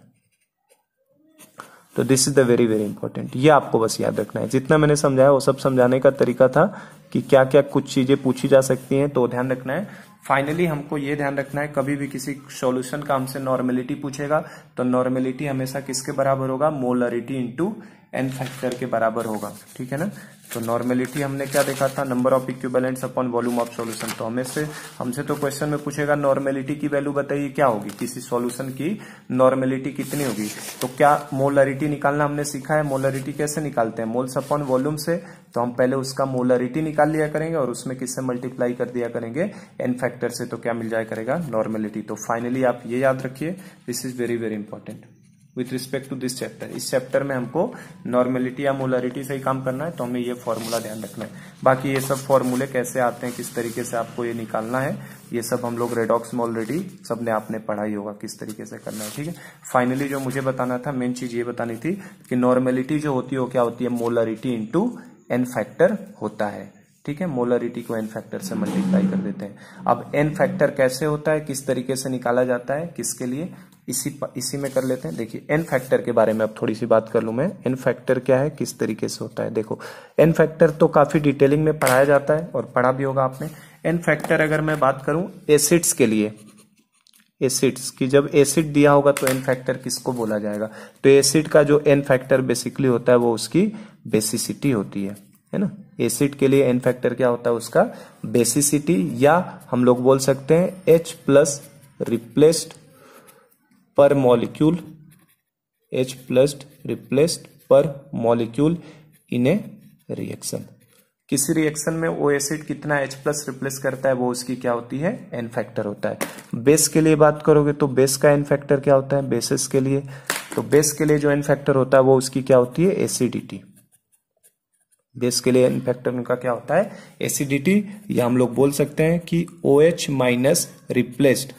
तो this is the very very important, ये आपको बस याद रखना है। जितना मैंने समझाया वो सब समझाने का तरीका था कि क्या क्या कुछ चीजें पूछी जा सकती हैं, तो ध्यान रखना है। फाइनली हमको ये ध्यान रखना है, कभी भी किसी सॉल्यूशन का हमसे नॉर्मेलिटी पूछेगा तो नॉर्मेलिटी हमेशा किसके बराबर होगा, मोलरिटी इंटू एन फैक्टर के बराबर होगा, ठीक है ना। तो नॉर्मेलिटी हमने क्या देखा था, number of equivalents upon volume of solution. तो हमसे तो क्वेश्चन में पूछेगा नॉर्मेलिटी की वैल्यू बताइए क्या होगी, किसी सॉल्यूशन की नॉर्मेलिटी कितनी होगी। तो क्या मोलरिटी निकालना हमने सीखा है, मोलरिटी कैसे निकालते हैं, मोल्स अपॉन वॉल्यूम से। तो हम पहले उसका मोलरिटी निकाल लिया करेंगे और उसमें किससे मल्टीप्लाई कर दिया करेंगे, एन फैक्टर से, तो क्या मिल जाया करेगा, नॉर्मेलिटी। तो फाइनली आप ये याद रखिए, this is very very important with respect to this chapter. इस चैप्टर में हमको नॉर्मेलिटी या मोलरिटी से ही काम करना है, तो हमें ये फॉर्मूला ध्यान रखना है। बाकी ये सब फॉर्मूले कैसे आते हैं, किस तरीके से आपको ये निकालना है, ये सब हम लोग रेडॉक्स में ऑलरेडी सबने आपने पढ़ा ही होगा किस तरीके से करना है, ठीक है। फाइनली जो मुझे बताना था, मेन चीज ये बतानी थी कि नॉर्मेलिटी जो होती है वो क्या होती है, मोलरिटी इंटू एन फैक्टर होता है, ठीक है। मोलरिटी को एन फैक्टर से मल्टीप्लाई कर देते हैं। अब एन फैक्टर कैसे होता है, किस तरीके से निकाला जाता है, किसके लिए, इसी में कर लेते हैं। देखिए एन फैक्टर के बारे में अब थोड़ी सी बात कर लूं मैं, एन फैक्टर क्या है, किस तरीके से होता है। देखो एन फैक्टर तो काफी डिटेलिंग में पढ़ाया जाता है और पढ़ा भी होगा आपने। एन फैक्टर अगर मैं बात करूं एसिड्स के लिए, एसिड्स की जब एसिड दिया होगा तो एन फैक्टर किसको बोला जाएगा, तो एसिड का जो एन फैक्टर बेसिकली होता है वो उसकी बेसिसिटी होती है ना। एसिड के लिए एन फैक्टर क्या होता है, उसका बेसिसिटी, या हम लोग बोल सकते हैं H प्लस रिप्लेस्ड पर मॉलिक्यूल, H प्लस रिप्लेस्ड पर मॉलिक्यूल इन ए रिएक्शन। किसी रिएक्शन में वो एसिड कितना H प्लस रिप्लेस करता है वो उसकी क्या होती है, एन फैक्टर होता है। बेस के लिए बात करोगे तो बेस का एन फैक्टर क्या होता है, बेसिस के लिए, तो बेस के लिए जो एन फैक्टर होता है वो उसकी क्या होती है, एसिडिटी। बेस के लिए एन फैक्टर उनका क्या होता है, एसिडिटी, या हम लोग बोल सकते हैं कि OH माइनस रिप्लेस्ड,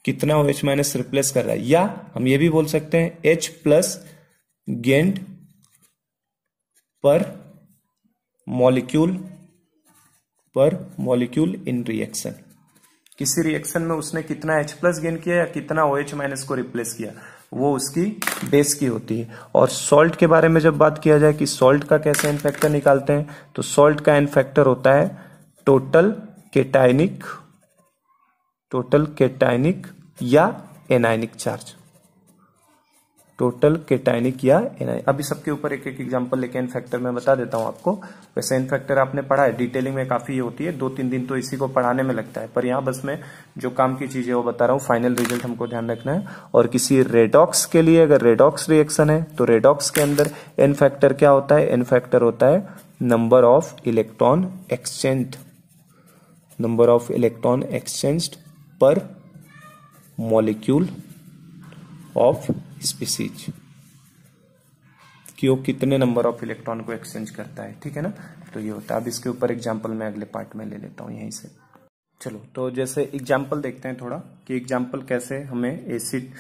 कितना OH माइनस रिप्लेस कर रहा है, या हम ये भी बोल सकते हैं H प्लस गेंड पर मॉलिक्यूल इन रिएक्शन। किसी रिएक्शन में उसने कितना H प्लस गेन किया या कितना OH माइनस को रिप्लेस किया, वो उसकी बेस की होती है। और सॉल्ट के बारे में जब बात किया जाए कि सॉल्ट का कैसे एन फैक्टर निकालते हैं, तो सॉल्ट का एन फैक्टर होता है टोटल केटाइनिक या एनायनिक चार्ज, टोटल केटाइनिक या एनायनिक। अभी सबके ऊपर एक एक एग्जांपल लेके एन फैक्टर मैं बता देता हूं आपको। वैसे एन फैक्टर आपने पढ़ा है, डिटेलिंग में काफी होती है, 2-3 दिन तो इसी को पढ़ाने में लगता है, पर यहाँ बस मैं जो काम की चीजें वो बता रहा हूँ, फाइनल रिजल्ट हमको ध्यान रखना है। और किसी रेडॉक्स के लिए, अगर रेडॉक्स रिएक्शन है तो रेडॉक्स के अंदर एन फैक्टर क्या होता है, एन फैक्टर होता है नंबर ऑफ इलेक्ट्रॉन एक्सचेंज्ड पर मॉलिक्यूल ऑफ स्पीसीज, कि वो कितने नंबर ऑफ इलेक्ट्रॉन को एक्सचेंज करता है, ठीक है ना। तो ये होता है। अब इसके ऊपर एग्जांपल मैं अगले पार्ट में ले लेता हूं यहीं से। चलो तो जैसे एग्जांपल देखते हैं थोड़ा, कि एग्जांपल कैसे हमें एसिड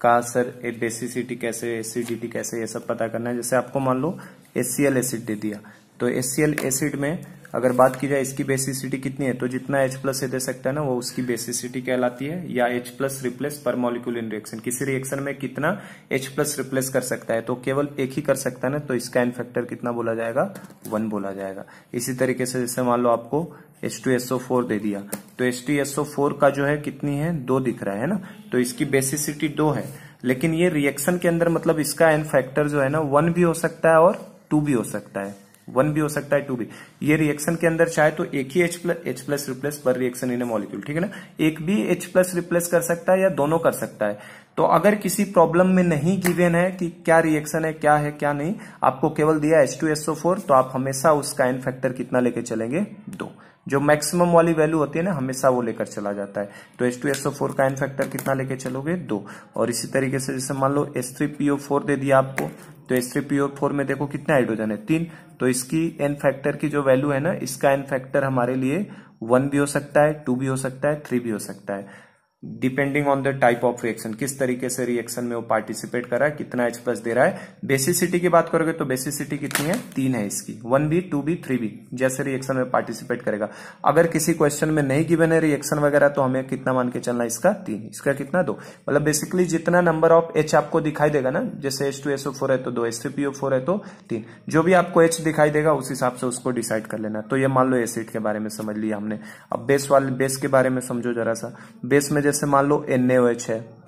का सर बेसिसिटी कैसे, एसिडिटी कैसे, ये सब पता करना है। जैसे आपको मान लो HCl एसिड दे दिया, तो HCl एसिड में अगर बात की जाए इसकी बेसिसिटी कितनी है, तो जितना H प्लस से दे सकता है ना वो उसकी बेसिसिटी कहलाती है, या H प्लस रिप्लेस पर मॉलिक्यूल इन रिएक्शन। किसी रिएक्शन में कितना H प्लस रिप्लेस कर सकता है, तो केवल एक ही कर सकता है ना, तो इसका एन फैक्टर कितना बोला जाएगा, 1 बोला जाएगा। इसी तरीके से जैसे मान लो आपको H2SO4 दे दिया, तो H2SO4 का जो है कितनी है, 2 दिख रहा है ना, तो इसकी बेसिसिटी 2 है। लेकिन ये रिएक्शन के अंदर मतलब इसका एन फैक्टर जो है ना 1 भी हो सकता है और 2 भी हो सकता है, 1 भी हो सकता है 2 भी। ये रिएक्शन के अंदर चाहे तो एक ही H प्लस रिप्लेस पर रिएक्शन इन ए मॉलिक्यूल, ठीक है ना, एक भी H प्लस रिप्लेस कर सकता है या दोनों कर सकता है। तो अगर किसी प्रॉब्लम में नहीं गिवन है कि क्या रिएक्शन है क्या नहीं, आपको केवल दिया H2SO4, तो आप हमेशा उसका एन फैक्टर कितना लेके चलेंगे, 2। जो मैक्सिमम वाली वैल्यू होती है ना हमेशा वो लेकर चला जाता है। तो H2SO4 का एन फैक्टर कितना लेके चलोगे, 2। और इसी तरीके से जैसे मान लो H3PO4 दे दिया आपको, तो H3PO4 में देखो कितने हाइड्रोजन है, 3। तो इसकी एन फैक्टर की जो वैल्यू है ना, इसका एन फैक्टर हमारे लिए 1 भी हो सकता है, 2 भी हो सकता है, 3 भी हो सकता है, depending on the type of reaction, किस तरीके से रिएक्शन में वो पार्टिसिपेट कर रहा है, कितना H प्लस दे रहा है। बेसिसिटी की बात करोगे तो बेसिसिटी कितनी है, 3 है इसकी, 1 भी, 2 भी, 3 भी, जैसे रिएक्शन में पार्टिसिपेट करेगा। अगर किसी क्वेश्चन में नहीं गिवन है रिएक्शन वगैरह, तो हमें कितना मान के चलना, इसका 3, इसका कितना 2। मतलब बेसिकली जितना नंबर ऑफ H आपको दिखाई देगा ना, जैसे H2SO4 है तो 2, H3PO4 है तो 3, जो भी आपको H दिखाई देगा उस हिसाब से उसको डिसाइड कर लेना। तो ये मान लो एसिड के बारे में समझ लिया हमने। अब बेस के बारे में समझो जरा सा। बेस में जैसे मान लो NaOH है,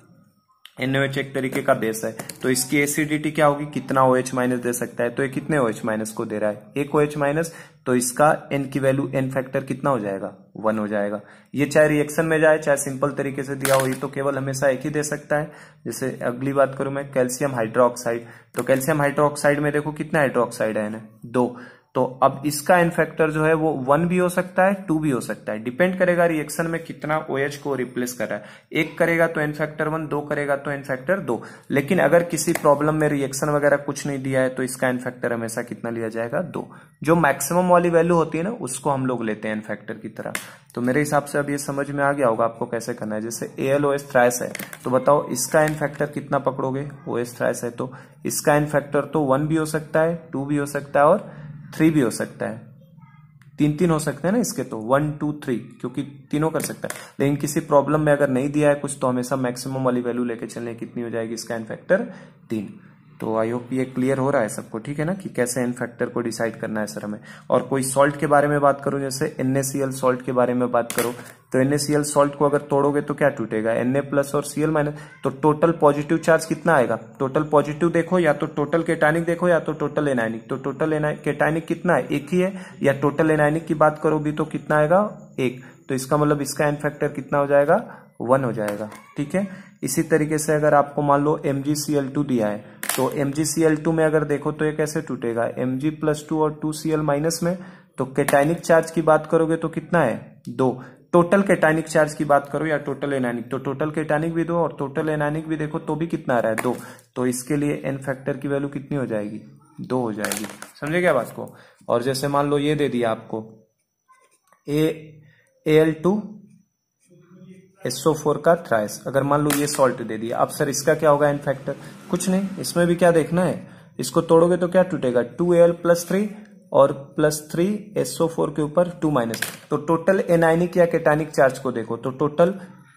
NaOH एक तरीके का बेस है, तो इसकी एसिडिटी क्या होगी, कितना OH माइनस दे सकता है, तो ये कितने OH माइनस को दे रहा है, 1 OH माइनस, तो इसका N की वैल्यू, N फैक्टर कितना हो जाएगा, 1 हो जाएगा। ये चाहे रिएक्शन में जाए चाहे सिंपल तरीके से दिया हो, ये तो केवल हमेशा एक ही दे सकता है। जैसे अगली बात करूं मैं, कैल्शियम हाइड्रोक्साइड, तो कैल्शियम हाइड्रोक्साइड में देखो कितना हाइड्रोक्साइड है ना, 2। तो अब इसका एन फैक्टर जो है वो 1 भी हो सकता है, 2 भी हो सकता है, डिपेंड करेगा रिएक्शन में कितना OH को रिप्लेस कर रहा है। 1 करेगा तो एन फैक्टर 1, 2 करेगा तो एन फैक्टर 2। लेकिन अगर किसी प्रॉब्लम में रिएक्शन वगैरह कुछ नहीं दिया है तो इसका एन फैक्टर हमेशा कितना लिया जाएगा, 2। जो मैक्सिमम वाली वैल्यू होती है ना उसको हम लोग लेते हैं एन फैक्टर की तरह। तो मेरे हिसाब से अब ये समझ में आ गया होगा आपको कैसे करना है। जैसे AlOH थ्राइस है, तो बताओ इसका एन फैक्टर कितना पकड़ोगे, OH थ्राइस है तो इसका एन फैक्टर तो 1 भी हो सकता है, 2 भी हो सकता है और 3 भी हो सकता है। 3 हो सकते हैं ना इसके, तो 1, 2, 3, क्योंकि तीनों कर सकता है। लेकिन किसी प्रॉब्लम में अगर नहीं दिया है कुछ, तो हमेशा मैक्सिमम वाली वैल्यू लेके चलने, कितनी हो जाएगी इसका एन फैक्टर, 3। तो आई होप ये क्लियर हो रहा है सबको, ठीक है ना, कि कैसे एन फैक्टर को डिसाइड करना है सर हमें। और कोई सॉल्ट के बारे में बात करूं, जैसे NaCl सॉल्ट के बारे में बात करो, तो NaCl सॉल्ट को अगर तोड़ोगे तो क्या टूटेगा, Na प्लस और Cl माइनस, तो टोटल पॉजिटिव चार्ज कितना आएगा, टोटल पॉजिटिव देखो या तो टोटल केटायनिक देखो या तो टोटल एनायनिक, तो टोटल केटायनिक कितना है, 1 ही है, या टोटल एनायनिक की बात करो भी तो कितना आएगा, 1। तो इसका मतलब इसका एन फैक्टर कितना हो जाएगा, 1 हो जाएगा, ठीक है। इसी तरीके से अगर आपको मान लो MgCl2 दिया है, तो MgCl2 में अगर देखो तो ये कैसे टूटेगा, Mg+2 और 2Cl माइनस में, तो केटायनिक चार्ज की बात करोगे तो कितना है, 2। टोटल केटायनिक चार्ज की बात करो या टोटल एनायनिक, तो टोटल केटायनिक भी 2 और टोटल एनायनिक भी देखो तो भी कितना आ रहा है, 2। तो इसके लिए एन फैक्टर की वैल्यू कितनी हो जाएगी, 2 हो जाएगी। समझे क्या बात को। और जैसे मान लो ये दे दिया आपको Al2SO4 का थ्राइस, अगर मान लो ये सॉल्ट दे दिया, अब सर इसका क्या होगा एन फैक्टर, कुछ नहीं, इसमें भी क्या देखना है, इसको तोड़ोगे तो क्या टूटेगा, 2Al+3 और +3SO4 के ऊपर 2 माइनस, तो टोटल एनायनिक या केटायनिक चार्ज को देखो, तो टोटल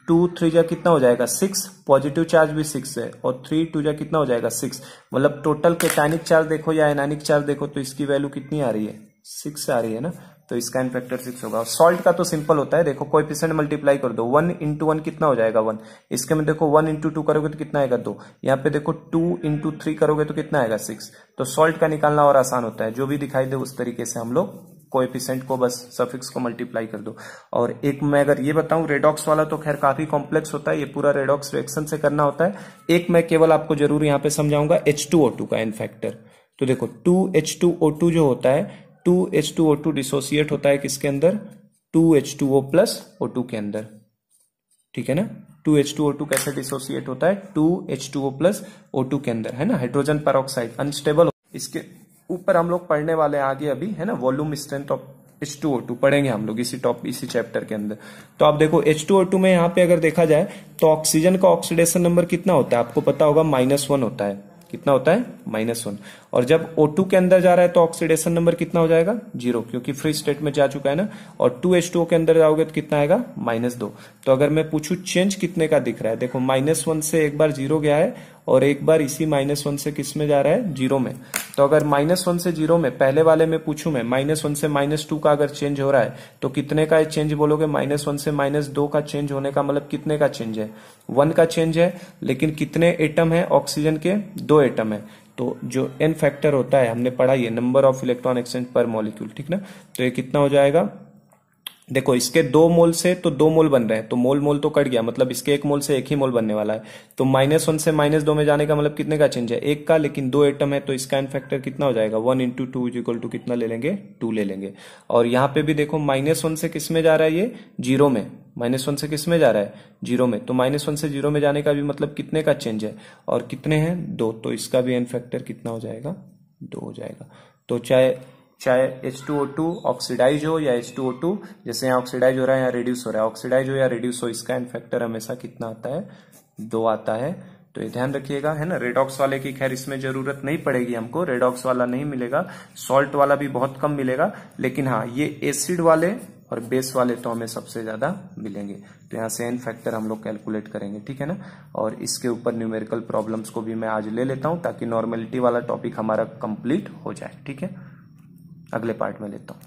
2 3 जा कितना हो जाएगा, 6, पॉजिटिव चार्ज भी 6 है, और 3 2 जा कितना हो जाएगा, 6। मतलब टोटल केटायनिक चार्ज देखो या एनायनिक चार्ज देखो तो इसकी वैल्यू कितनी आ रही है, 6 आ रही है ना, तो इसका एन फैक्टर 6 होगा। सॉल्ट का तो सिंपल होता है, देखो कोएफिशिएंट मल्टीप्लाई कर दो, 1 × 1 कितना हो जाएगा, 1। इसके में देखो 1 × 2 करोगे तो कितना आएगा, 2। यहाँ पे देखो 2 × 3 करोगे तो कितना आएगा, 6। तो सॉल्ट का निकालना और आसान होता है, जो भी दिखाई दे उस तरीके से हम लोग कोएफिशिएंट को बस सफिक्स को मल्टीप्लाई कर दो। और एक मैं अगर ये बताऊं रेडॉक्स वाला तो खैर काफी कॉम्प्लेक्स होता है, ये पूरा रेडॉक्स रिएक्शन से करना होता है। एक मैं केवल आपको जरूर यहाँ पे समझाऊंगा H2O2 का एन फैक्टर। तो देखो 2H2O2 जो होता है, 2H2O2 डिसोसिएट होता है किसके अंदर, 2H2O प्लस O2 के अंदर, ठीक है ना। 2H2O2 कैसे डिसोसिएट होता है, 2H2O प्लस O2 के अंदर, है ना, हाइड्रोजन पेरोक्साइड अनस्टेबल। इसके ऊपर हम लोग पढ़ने वाले हैं आगे अभी, है ना, वॉल्यूम स्ट्रेंथ ऑफ H2O2 पढ़ेंगे हम लोग इसी चैप्टर के अंदर। तो आप देखो H2O2 में यहाँ पे अगर देखा जाए तो ऑक्सीजन का ऑक्सीडेशन नंबर कितना होता है, आपको पता होगा -1 होता है, कितना होता है, -1। और जब O2 के अंदर जा रहा है तो ऑक्सीडेशन नंबर कितना हो जाएगा 0, क्योंकि फ्री स्टेट में जा चुका है ना। और 2H2O के अंदर जाओगे तो कितना आएगा -2। तो अगर मैं पूछूं चेंज कितने का दिख रहा है, देखो -1 से एक बार 0 गया है और एक बार इसी -1 से किस में जा रहा है 0 में। तो अगर -1 से 0 में पहले वाले में पूछूं मैं -1 से -2 का अगर चेंज हो रहा है तो कितने का चेंज बोलोगे, -1 से -2 का चेंज होने का मतलब कितने का चेंज है 1 का चेंज है। लेकिन कितने एटम है ऑक्सीजन के, 2 एटम है। तो जो n फैक्टर होता है हमने पढ़ा ये नंबर ऑफ इलेक्ट्रॉन एक्सचेंज पर मॉलिक्यूल, ठीक ना। तो ये कितना हो जाएगा, देखो इसके 2 मोल से तो 2 मोल बन रहे हैं तो मोल मोल तो कट गया, मतलब इसके 1 मोल से 1 ही मोल बनने वाला है। तो -1 से -2 में जाने का मतलब कितने का चेंज है 1 का, लेकिन 2 एटम है तो इसका n फैक्टर कितना हो जाएगा 1 × 2 = कितना ले लेंगे 2 ले लेंगे। और यहाँ पे भी देखो -1 से किस में जा रहा है ये 0 में, -1 से किस में जा रहा है 0 में। तो -1 से 0 में जाने का भी मतलब कितने का चेंज है और कितने हैं 2, तो इसका भी n फैक्टर कितना हो जाएगा 2 हो जाएगा। तो चाहे H2O2 ऑक्सीडाइज हो या H2O2 जैसे यहाँ ऑक्सीडाइज हो रहा है या रिड्यूस हो रहा है, ऑक्सीडाइज हो या रिड्यूस हो, इसका n फैक्टर हमेशा कितना आता है 2 आता है। तो ये ध्यान रखिएगा, है ना। रेडॉक्स वाले की खैर इसमें जरूरत नहीं पड़ेगी हमको, रेडॉक्स वाला नहीं मिलेगा, सॉल्ट वाला भी बहुत कम मिलेगा, लेकिन हाँ ये एसिड वाले और बेस वाले तो हमें सबसे ज्यादा मिलेंगे। तो यहाँ से n फैक्टर हम लोग कैलकुलेट करेंगे, ठीक है ना। और इसके ऊपर न्यूमेरिकल प्रॉब्लम्स को भी मैं आज ले लेता हूँ ताकि नॉर्मेलिटी वाला टॉपिक हमारा कंप्लीट हो जाए, ठीक है। अगले पार्ट में लेता हूँ।